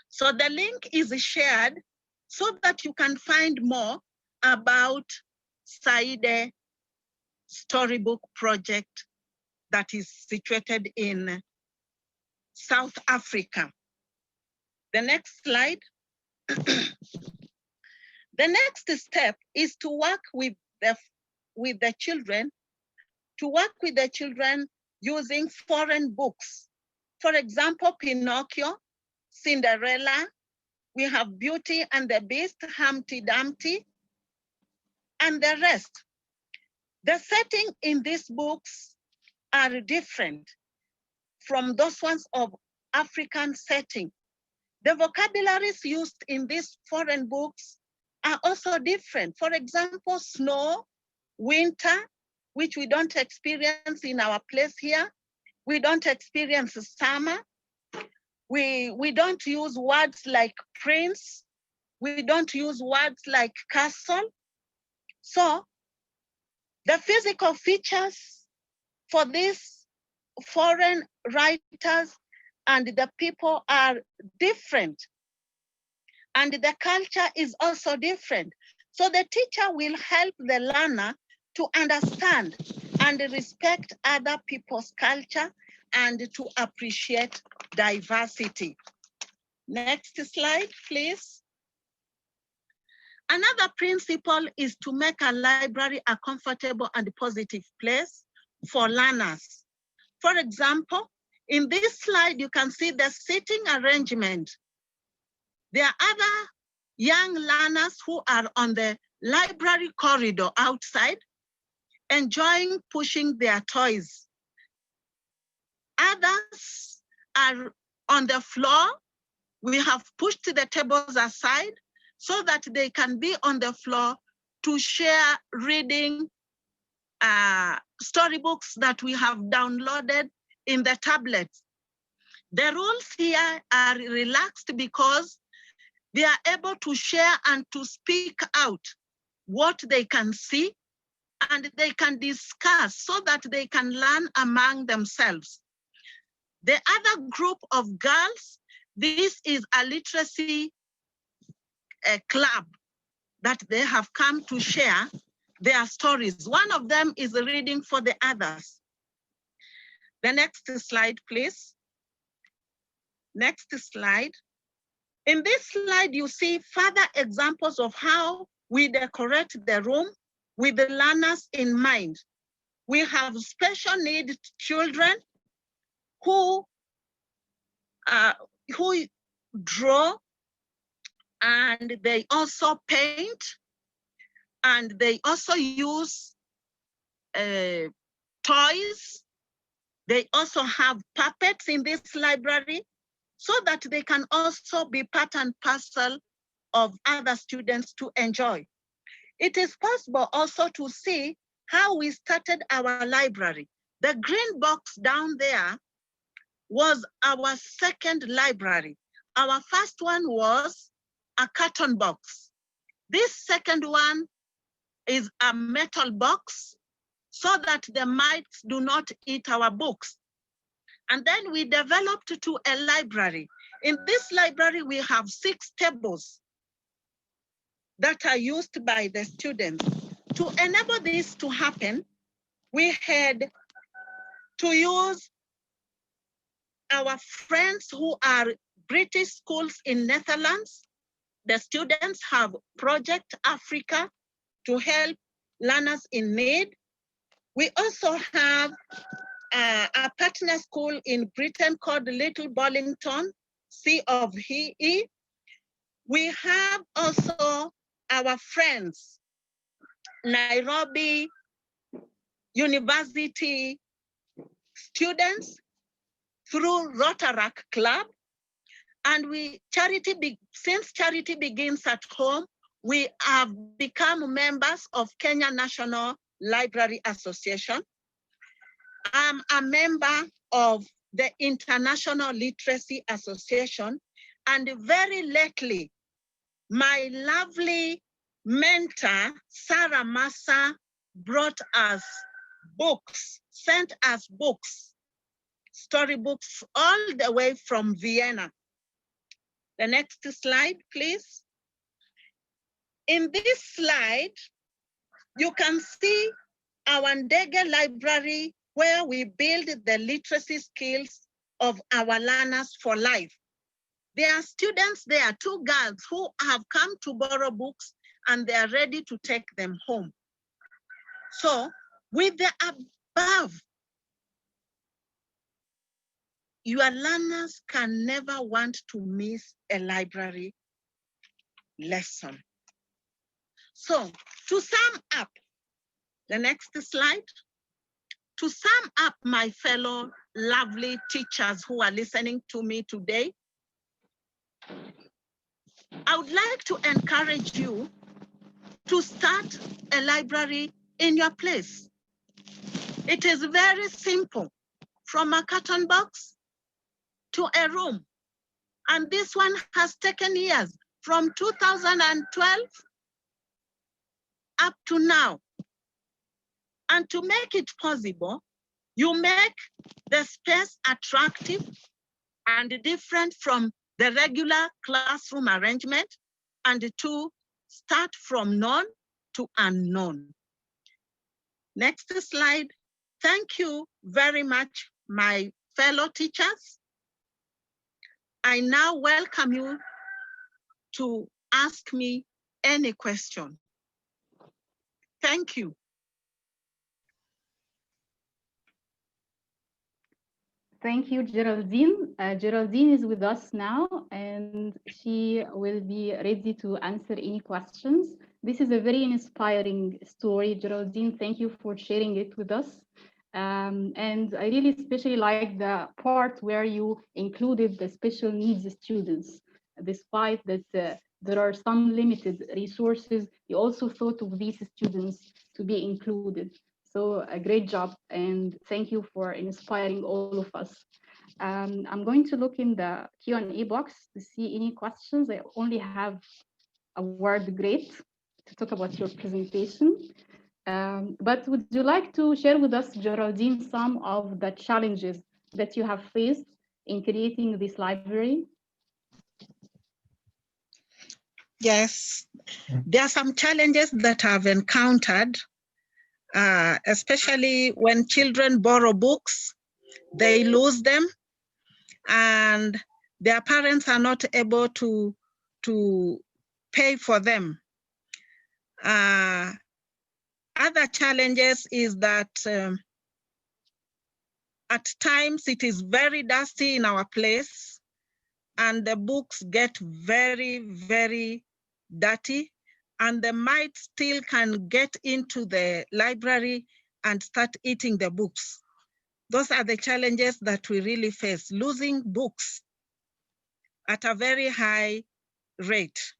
So the link is shared so that you can find more about Saide Storybook Project that is situated in South Africa. The next slide. The next step is to work with the children, using foreign books. For example, Pinocchio, Cinderella, we have Beauty and the Beast, Humpty Dumpty, and the rest. The setting in these books are different from those ones of African setting. The vocabularies used in these foreign books are also different. For example, snow, winter, which we don't experience in our place here. We don't experience summer. We don't use words like prince. We don't use words like castle. So the physical features for these foreign writers and the people are different. And the culture is also different. So the teacher will help the learner to understand and respect other people's culture and to appreciate diversity. Next slide, please. Another principle is to make a library a comfortable and positive place for learners. For example, in this slide, you can see the seating arrangement. There are other young learners who are on the library corridor outside, enjoying pushing their toys. Others are on the floor. We have pushed the tables aside so that they can be on the floor to share reading storybooks that we have downloaded in the tablets. The rules here are relaxed because they are able to share and to speak out what they can see, and they can discuss so that they can learn among themselves. The other group of girls, this is a literacy club that they have come to share their stories. One of them is reading for the others. The next slide, please. Next slide. In this slide, you see further examples of how we decorate the room with the learners in mind. We have special needs children who draw, and they also paint, and they also use toys. They also have puppets in this library so that they can also be part and parcel of other students to enjoy. It is possible also to see how we started our library. The green box down there was our second library. Our first one was a carton box. This second one is a metal box so that the mites do not eat our books. And then we developed to a library. In this library, we have 6 tables that are used by the students. To enable this to happen, we had to use our friends who are British schools in Netherlands, the students have Project Africa to help learners in need. We also have a partner school in Britain called Little Bollington, C of E. We have also our friends, Nairobi University students through Rotaract Club. And since charity begins at home, we have become members of Kenya National Library Association. I'm a member of the International Literacy Association, and very lately, my lovely mentor, Sarah Massa, brought us books, sent us books, storybooks all the way from Vienna. The next slide, please. In this slide, you can see our Ndege library where we build the literacy skills of our learners for life. There are students there, 2 girls who have come to borrow books and they are ready to take them home. So with the above, your learners can never want to miss a library lesson. So to sum up, the next slide. To sum up, my fellow lovely teachers who are listening to me today, I would like to encourage you to start a library in your place. It is very simple, from a carton box to a room. And this one has taken years, from 2012 up to now. And to make it possible, you make the space attractive and different from the regular classroom arrangement, and to start from known to unknown. Next slide. Thank you very much, my fellow teachers. I now welcome you to ask me any question. Thank you. Thank you, Geraldine. Geraldine is with us now, and she will be ready to answer any questions. This is a very inspiring story, Geraldine. Thank you for sharing it with us. And I really especially like the part where you included the special needs students. Despite that there are some limited resources, you also thought of these students to be included. So a great job, and thank you for inspiring all of us. I'm going to look in the Q&A box to see any questions. I only have a word great to talk about your presentation. But would you like to share with us, Geraldine, some of the challenges that you have faced in creating this library? Yes, there are some challenges that I've encountered, especially when children borrow books, they lose them, and their parents are not able to pay for them. Other challenges is that at times it is very dusty in our place, and the books get very, very dirty, and the mites still can get into the library and start eating the books. Those are the challenges that we really face, losing books at a very high rate.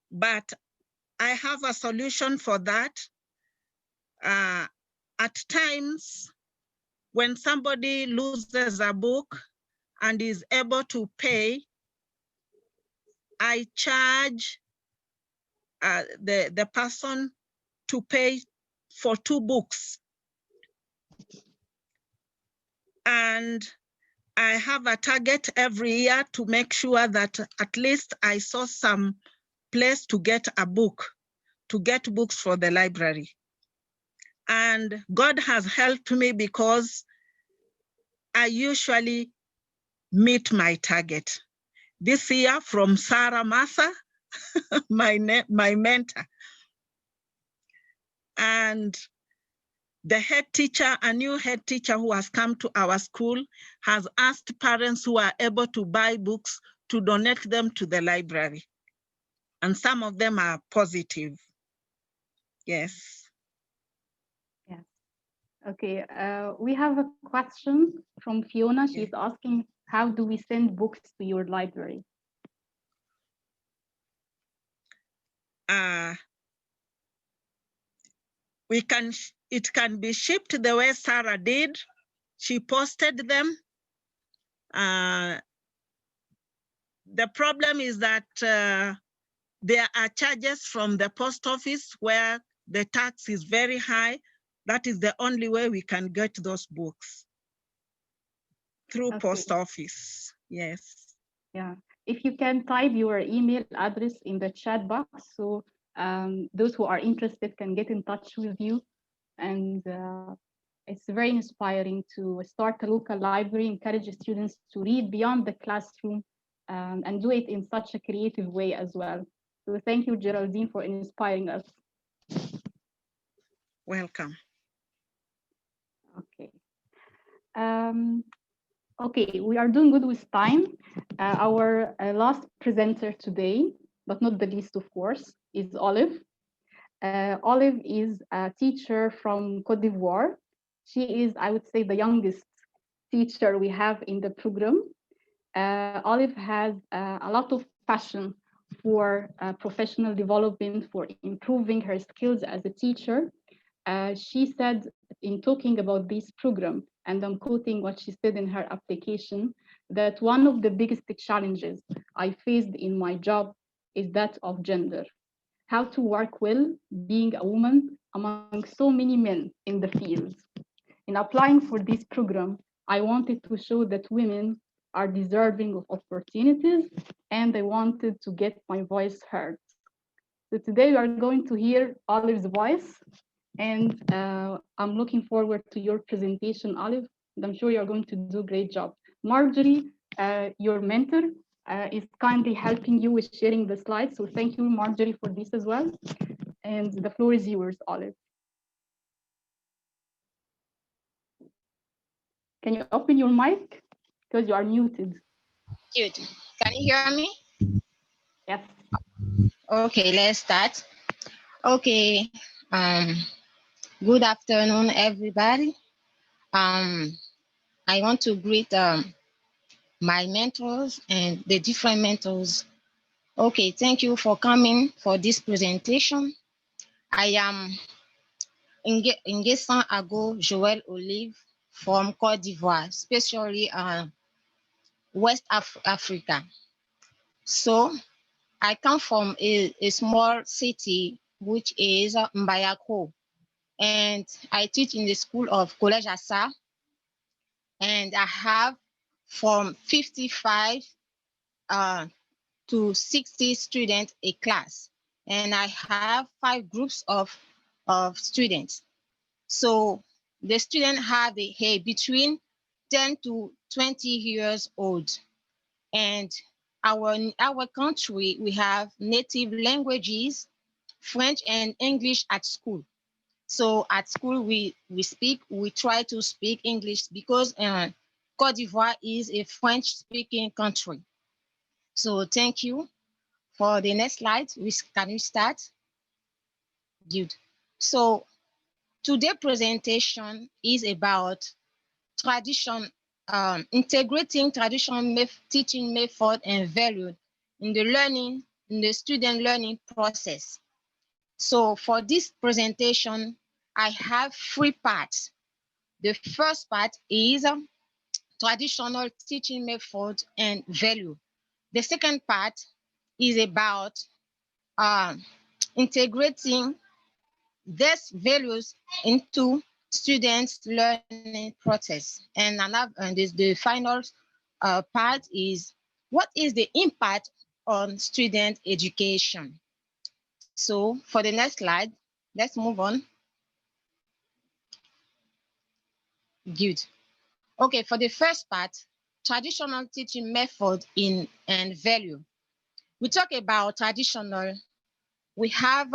But I have a solution for that. At times, when somebody loses a book and is able to pay, I charge the person to pay for 2 books. And I have a target every year to make sure that at least I saw some place to get a book, to get books for the library. And God has helped me, because I usually meet my target. This year from Sarah Massa, my mentor. And the head teacher, a new head teacher who has come to our school, has asked parents who are able to buy books to donate them to the library. And some of them are positive. Yes. Yes. Okay, we have a question from Fiona. She's asking, how do we send books to your library? It can be shipped the way Sarah did. She posted them. The problem is that there are charges from the post office where the tax is very high. That is the only way we can get those books, through post office. Yes. Yeah, if you can type your email address in the chat box, so those who are interested can get in touch with you. And it's very inspiring to start a local library, encourage students to read beyond the classroom, and do it in such a creative way as well. So thank you, Geraldine, for inspiring us. Welcome. Okay. Okay, we are doing good with time. Our last presenter today, but not the least, of course, is Olive. Olive is a teacher from Côte d'Ivoire. She is, I would say, the youngest teacher we have in the program. Olive has a lot of passion for professional development, for improving her skills as a teacher. She said in talking about this program, and I'm quoting what she said in her application, that one of the biggest challenges I faced in my job is that of gender. How to work well being a woman among so many men in the field. In applying for this program, I wanted to show that women are deserving of opportunities, and I wanted to get my voice heard. So today we are going to hear Olive's voice, and I'm looking forward to your presentation, Olive, and I'm sure you're going to do a great job. Marjorie, your mentor, is kindly helping you with sharing the slides, so thank you, Marjorie, for this as well. And the floor is yours, Olive. Can you open your mic? Because you are muted. Good. Can you hear me? Yes. Okay, let's start. Okay. Good afternoon, everybody. I want to greet my mentors and the different mentors. Okay, thank you for coming for this presentation. I am Nguessan Ago Joël Olive from Côte d'Ivoire, especially West Africa. So I come from a small city, which is Mbayako, and I teach in the school of Collège Assa, and I have from 55 to 60 students a class, and I have 5 groups of students. So the students have between 10 to 20 years old, and our country, we have native languages, French and English at school. So at school, we try to speak English because Côte d'Ivoire is a French-speaking country. So thank you. For the next slide, can we start? Good. So today's presentation is about integrating traditional teaching method and value in the student learning process. So for this presentation, I have 3 parts. The first part is traditional teaching method and value. The second part is about integrating these values into students' learning process. And the final part is, what is the impact on student education? So for the next slide, let's move on. Good. Okay, for the first part, traditional teaching method in and value. We talk about traditional, we have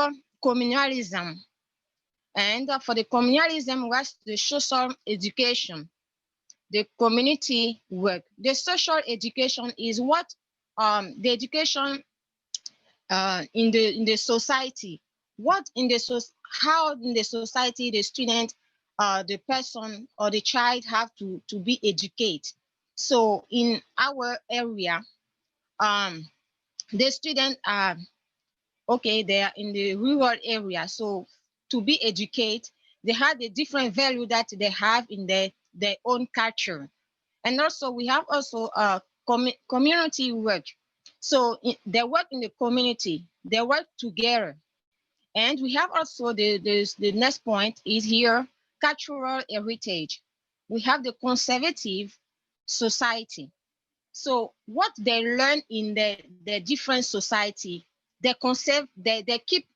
communalism. And for the communalism was the social education, the community work. The social education is what the education in the society, what in the how in the society the student, the person or the child have to be educated. So in our area, the student are okay, they are in the rural area. So to be educated, they have a different value that they have in their own culture. And also we have also community work. So they work in the community, they work together. And we have also the next point is here, cultural heritage. We have the conservative society. So what they learn in the different society, they conserve, they keep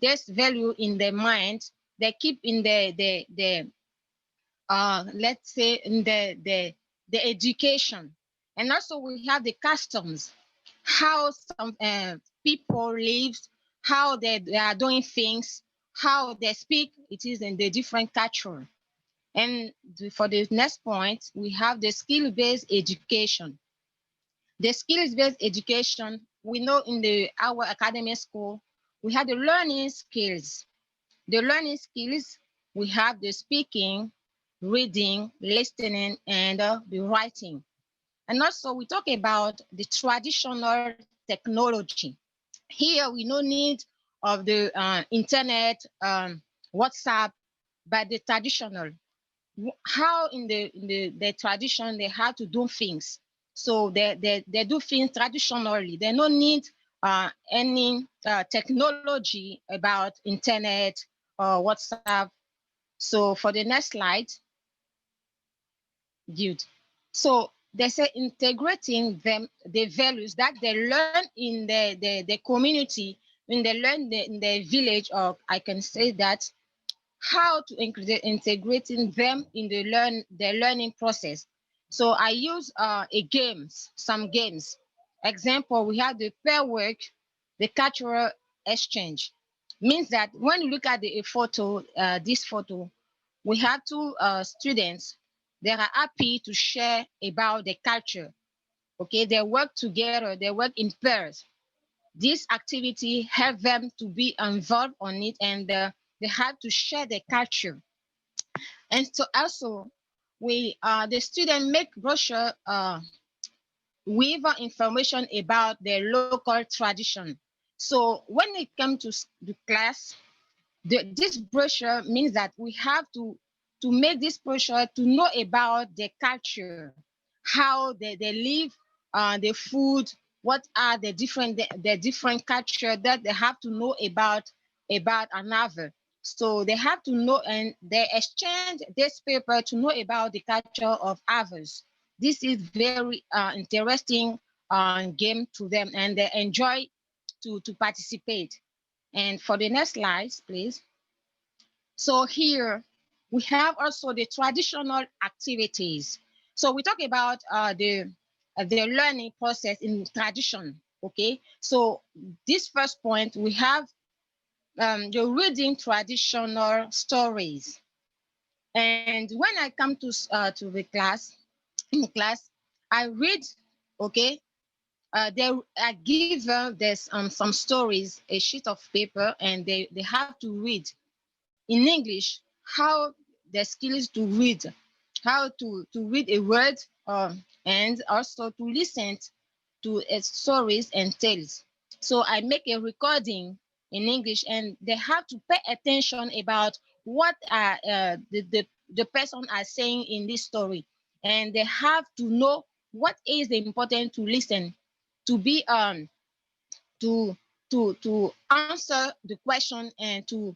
this value in their mind, they keep in the let's say in the education. And also we have the customs, how some people live, how they are doing things, how they speak, it is in the different culture. And for the next point, we have the skill-based education. The skills-based education, we know in our academic school, we have the learning skills. The learning skills, we have the speaking, reading, listening, and the writing. And also we talk about the traditional technology. Here we no need of the internet, WhatsApp, but the traditional, how in the tradition they had to do things. So they do things traditionally. They don't need any technology about internet or WhatsApp. So for the next slide, good. So they say integrating them, the values that they learn in the community, when they learn in the village, or I can say that, how to integrating them in the learning process. So I use some games. Example, we have the pair work, the cultural exchange. Means that when you look at the photo, this photo, we have two students. They are happy to share about the culture. Okay, they work together, they work in pairs. This activity help them to be involved on it, and they have to share their culture. And so also we the student make brochure with information about their local tradition. So when it comes to the class, this brochure means that we have to make this brochure to know about the culture, how they live, the food, what are the different culture that they have to know about another. So they have to know, and they exchange this paper to know about the culture of others. This is very interesting game to them, and they enjoy to participate. And for the next slides, please. So here we have also the traditional activities. So we talk about the learning process in tradition. Okay, so this first point, we have the reading traditional stories. And when I come to the class, in class, I read, okay, I give there's some stories, a sheet of paper, and they have to read in English, how the skills to read, how to read a word, and also to listen to stories and tales. So I make a recording in English, and they have to pay attention about what the person are saying in this story. And they have to know what is important to listen, to be to answer the question, and to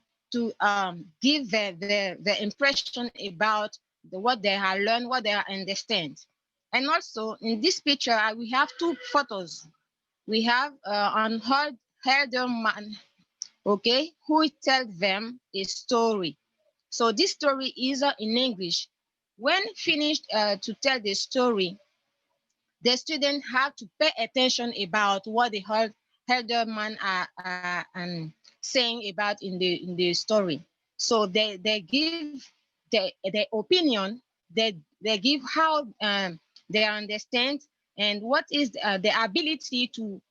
give the impression about what they have learned, what they understand. And also in this picture, we have two photos. We have an elder man, okay, who tells them a story. So this story is in English, when finished to tell the story, the student have to pay attention about what the elder man are saying about in the story. So they give their opinion, they give how they understand and what is the ability to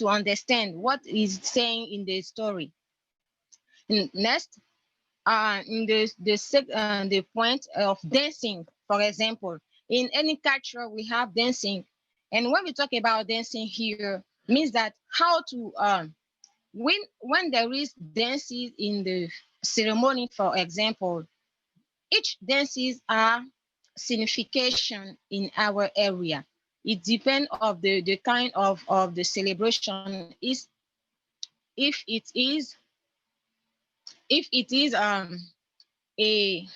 understand what is saying in the story. And next, in the point of dancing, for example, in any culture we have dancing, and when we talk about dancing here, means that how to when there is dances in the ceremony, for example, each dances are signification in our area. It depends of the kind of the celebration is if it is if it is a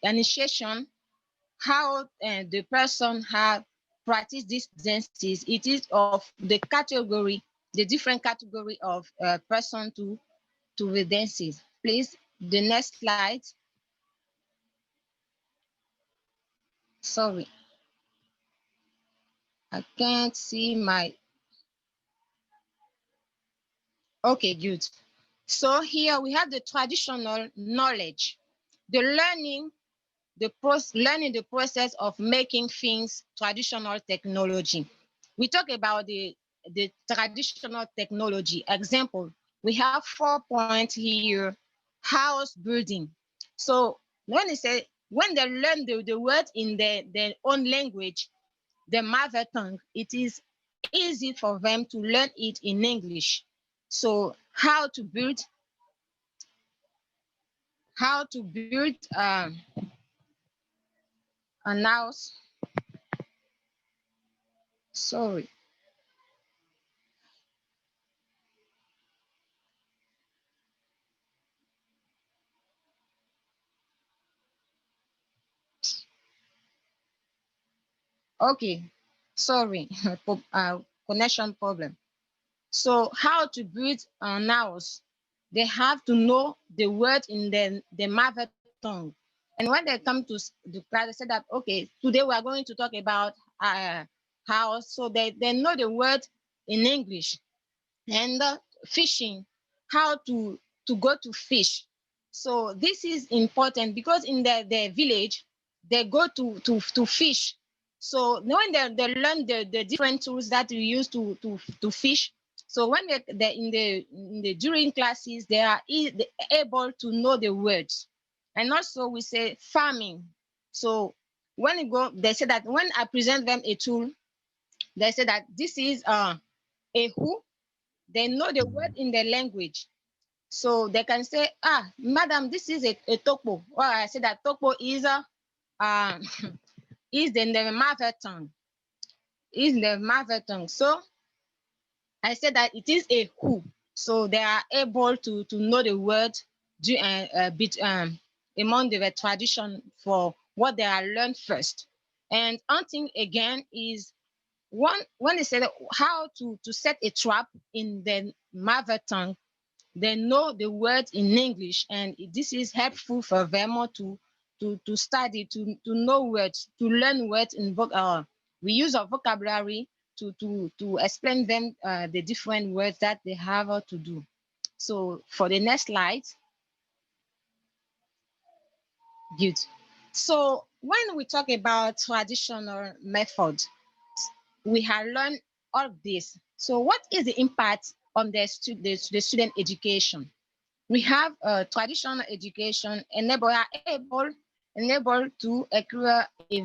initiation, how the person have practiced these dances. It is of the category, the different category of person to the dances. Please, the next slide. Sorry, I can't see my. Okay, good. So here we have the traditional knowledge, the learning the process of making things, traditional technology. We talk about the traditional technology. Example, we have 4 points here. House building. So when they say, when they learn the word in their own language, the mother tongue, it is easy for them to learn it in English. So how to build a house. Sorry. Okay, sorry, connection problem. So how to build an house? They have to know the word in the mother tongue. And when they come to the class, they say that, okay, today we are going to talk about house. So they know the word in English. And fishing, how to go to fish. So this is important because in the village they go to fish. So when they learn the different tools that we use to fish, so when they in the during classes they are able to know the words. And also we say farming. So when you go, they say that when I present them a tool, they say that this is a who. They know the word in the language. So they can say, ah, madam, this is a topo. Or I say that topo is uh, is the mother tongue. Is the mother tongue. So I said that it is a who. So they are able to know the word among the tradition for what they are learned first. And hunting again is one when they said how to set a trap in the mother tongue. They know the words in English, and this is helpful for them to study, to know words, to learn words in we use our vocabulary to explain them the different words that they have to do. So for the next slide, good. So when we talk about traditional methods, we have learned all this. So what is the impact on the student education? We have traditional education enable to acquire a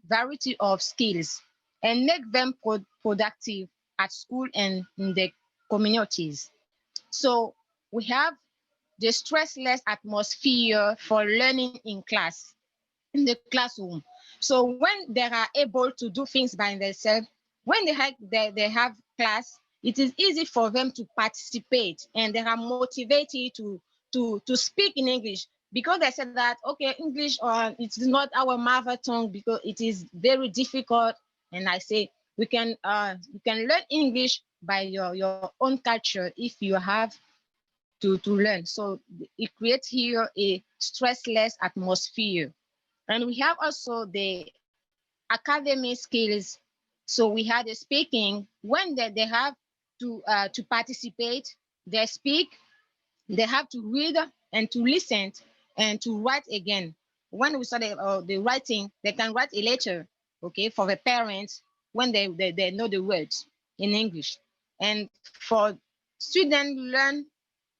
variety of skills and make them productive at school and in the communities. So we have the stressless atmosphere for learning in the classroom. So when they are able to do things by themselves, when they have class, it is easy for them to participate and they are motivated to speak in English because they said that, okay, English it's not our mother tongue because it is very difficult. And I say you can learn English by your own culture if you have to learn. So it creates here a stressless atmosphere. And we have also the academic skills. So we had the speaking. When they have to participate, they speak, they have to read and to listen and to write again. When we started the writing, they can write a letter, okay, for the parents when they know the words in English. And for students learn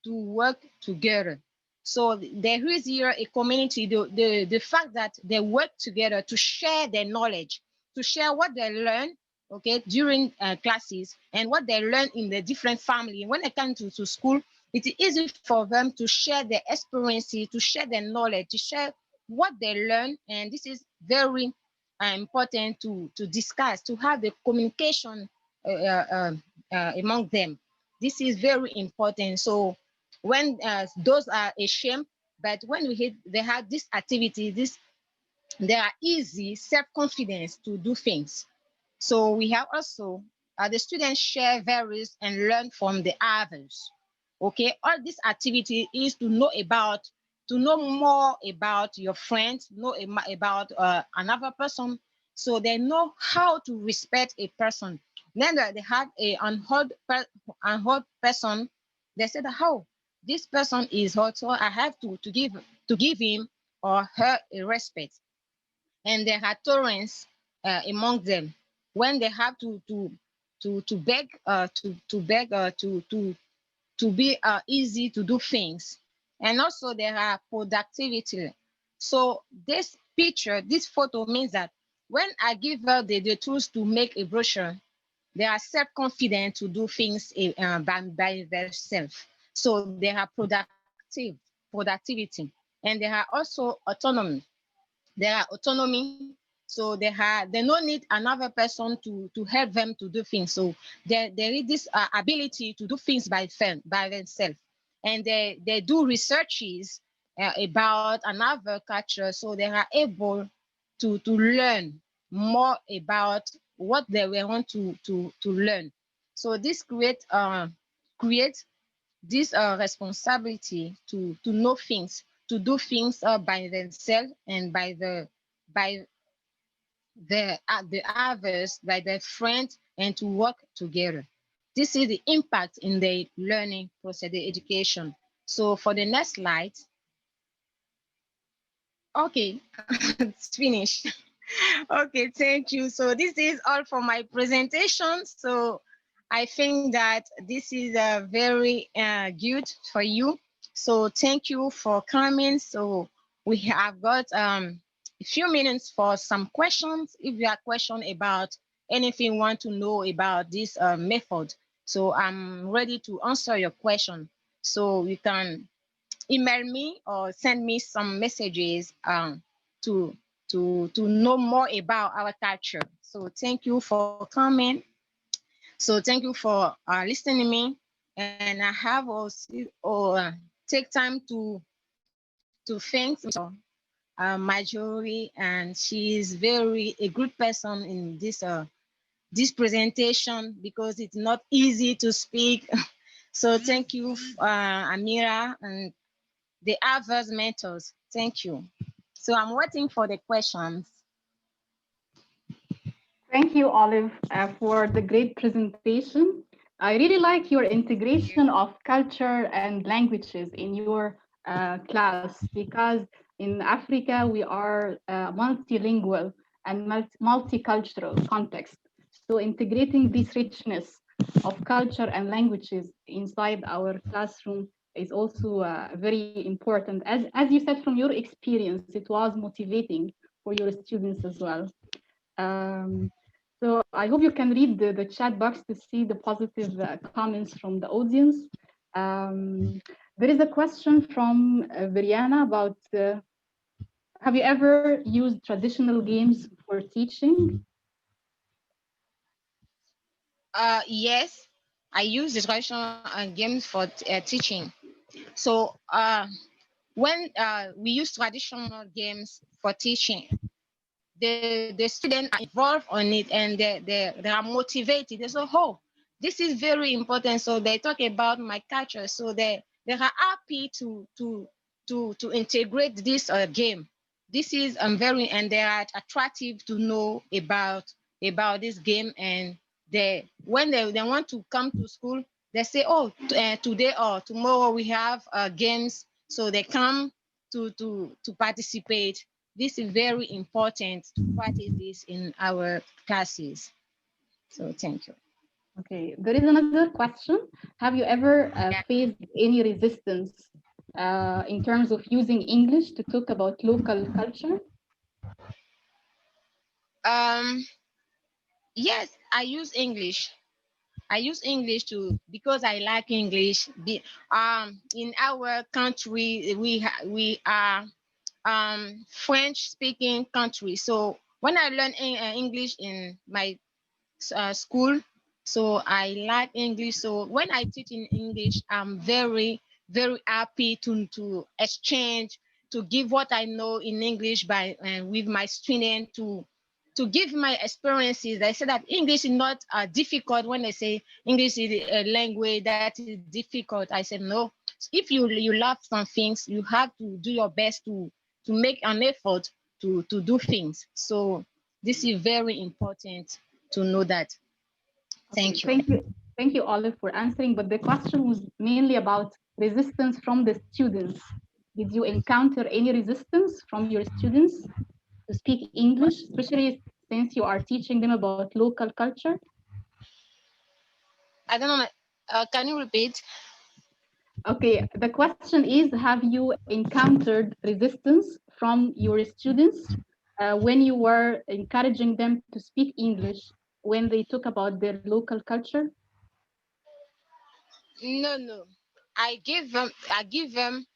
to work together. So there is here a community, the fact that they work together to share their knowledge, to share what they learn, okay, during classes and what they learn in the different family. When they come to school, it's easy for them to share their experiences, to share their knowledge, to share what they learn. And this is very important to discuss, to have the communication among them. This is very important. So when those are ashamed, but when they have this activity, they are easy, self-confidence to do things. So we have also the students share values and learn from the others. Okay, all this activity is to know more about your friends, know about another person, so they know how to respect a person. Then they have a unheard person. They said, "How this person is hurt, so I have to give him or her a respect." And there are tolerance among them when they have to beg to be easy to do things. And also there are productivity. So this picture, this photo means that when I give her the tools to make a brochure, they are self-confident to do things by themselves. So they are productivity, and they are also autonomy. They are autonomy, so they don't need another person to help them to do things. So there is this ability to do things by themselves, and they do researches about another culture, so they are able to learn more about what they want to learn. So this create this responsibility to know things, to do things by themselves and by the others, by their friends, and to work together. This is the impact in the learning process, the education. So for the next slide, okay, it's finished. Okay, thank you. So this is all for my presentation. So I think that this is very good for you. So thank you for coming. So we have got a few minutes for some questions. If you have questions about anything you want to know about this method, so I'm ready to answer your question. So you can email me or send me some messages to to know more about our culture. So thank you for coming. So thank you for listening to me. And I have also take time to thank Marjorie, and she is very a good person in this presentation, because it's not easy to speak. So thank you, Amira, and the others mentors. Thank you. So I'm waiting for the questions. Thank you, Olive, for the great presentation. I really like your integration of culture and languages in your class, because in Africa we are multilingual and multicultural context. So integrating this richness of culture and languages inside our classroom is also very important. As you said, from your experience, it was motivating for your students as well. Um, so I hope you can read the chat box to see the positive comments from the audience. There is a question from Veriana about, have you ever used traditional games for teaching? Yes, I use the traditional games for teaching. So when we use traditional games for teaching, the students are involved on it, and they are motivated. They say, oh, this is very important. So they talk about my culture. So they are happy to integrate this game. this is very, and they are attractive to know about this game. And when they want to come to school, they say, oh, today or tomorrow we have games, so they come to participate. This is very important to practice this in our classes. So thank you. Okay, there is another question. Have you ever faced any resistance in terms of using English to talk about local culture? Yes, I use English. I use English because I like English. In our country, we are French speaking country. So when I learn English in my school, so I like English. So when I teach in English, I'm very, very happy to exchange, to give what I know in English by with my student, to give my experiences. I say that English is not difficult. When they say English is a language that is difficult, I say no. If you love some things, you have to do your best to make an effort to do things. So this is very important to know that. Thank you. Thank you, Olive, for answering. But the question was mainly about resistance from the students. Did you encounter any resistance from your students to speak English, especially since you are teaching them about local culture? I don't know. Can you repeat? Okay, the question is, have you encountered resistance from your students when you were encouraging them to speak English when they talk about their local culture? No. I give them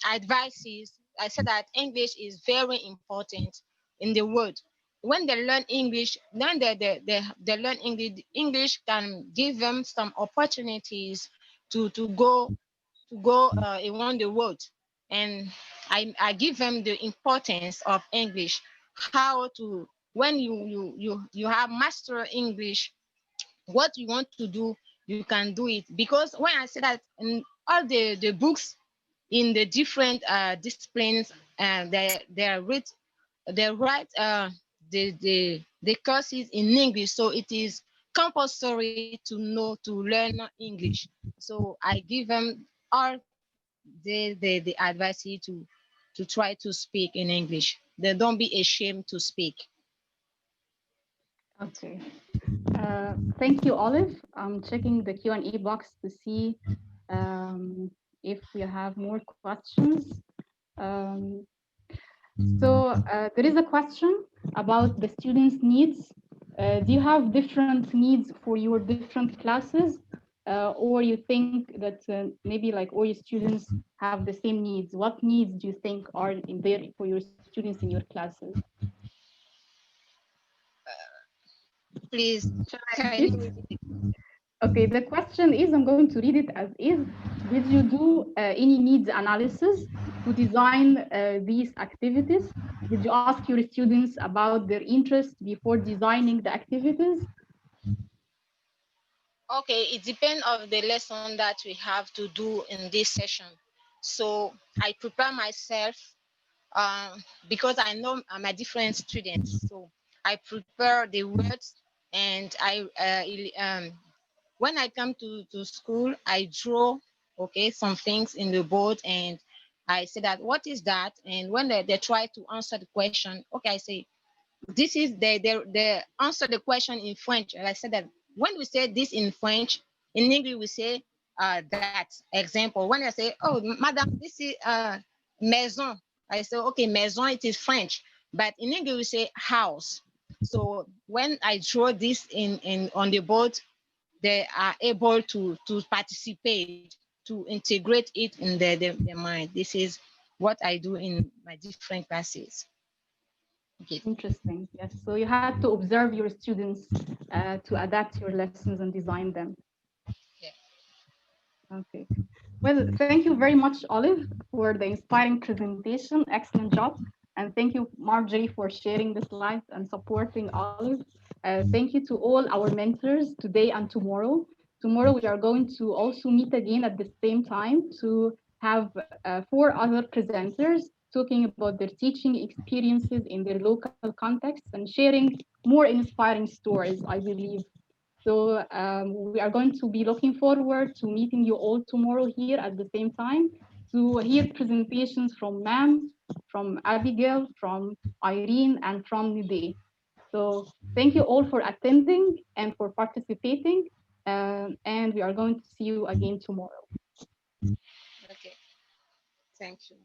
advices. I said that English is very important in the world. When they learn English, then they learn English. English can give them some opportunities to go around the world. And I give them the importance of English, how to, when you have master English, what you want to do, you can do it. Because when I say that in all the books in the different disciplines, they write the courses in English, so it is compulsory to know to learn English. So I give them all the advice to try to speak in English. They don't be ashamed to speak. Okay. Thank you, Olive. I'm checking the Q&A box to see if we have more questions. Um, there is a question about the students' needs. Do you have different needs for your different classes? Or you think that maybe like all your students have the same needs? What needs do you think are in there for your students in your classes? Please, can you repeat? Okay, the question is, I'm going to read it as is. Did you do any needs analysis to design these activities? Did you ask your students about their interests before designing the activities? Okay, it depends on the lesson that we have to do in this session. So I prepare myself because I know I'm a different student. So I prepare the words, and when I come to school, I draw, okay, some things in the board, and I say that, what is that? And when they try to answer the question, okay, I say, this is they answer the question in French. And I said that when we say this in French, in English we say that. Example, when I say, oh, madam, this is maison, I say, okay, maison, it is French, but in English we say house. So when I draw this in on the board, they are able to participate, to integrate it in their mind. This is what I do in my different classes. Okay. Interesting. Yes. So you had to observe your students to adapt your lessons and design them. Yeah. Okay. Well, thank you very much, Olive, for the inspiring presentation. Excellent job. And thank you, Marjorie, for sharing the slides and supporting Olive. Thank you to all our mentors today and tomorrow. Tomorrow, we are going to also meet again at the same time to have 4 other presenters talking about their teaching experiences in their local context and sharing more inspiring stories, I believe. So we are going to be looking forward to meeting you all tomorrow here at the same time to hear presentations from Ma'am, from Abigail, from Irene, and from Nide. So thank you all for attending and for participating. And we are going to see you again tomorrow. Okay, thank you.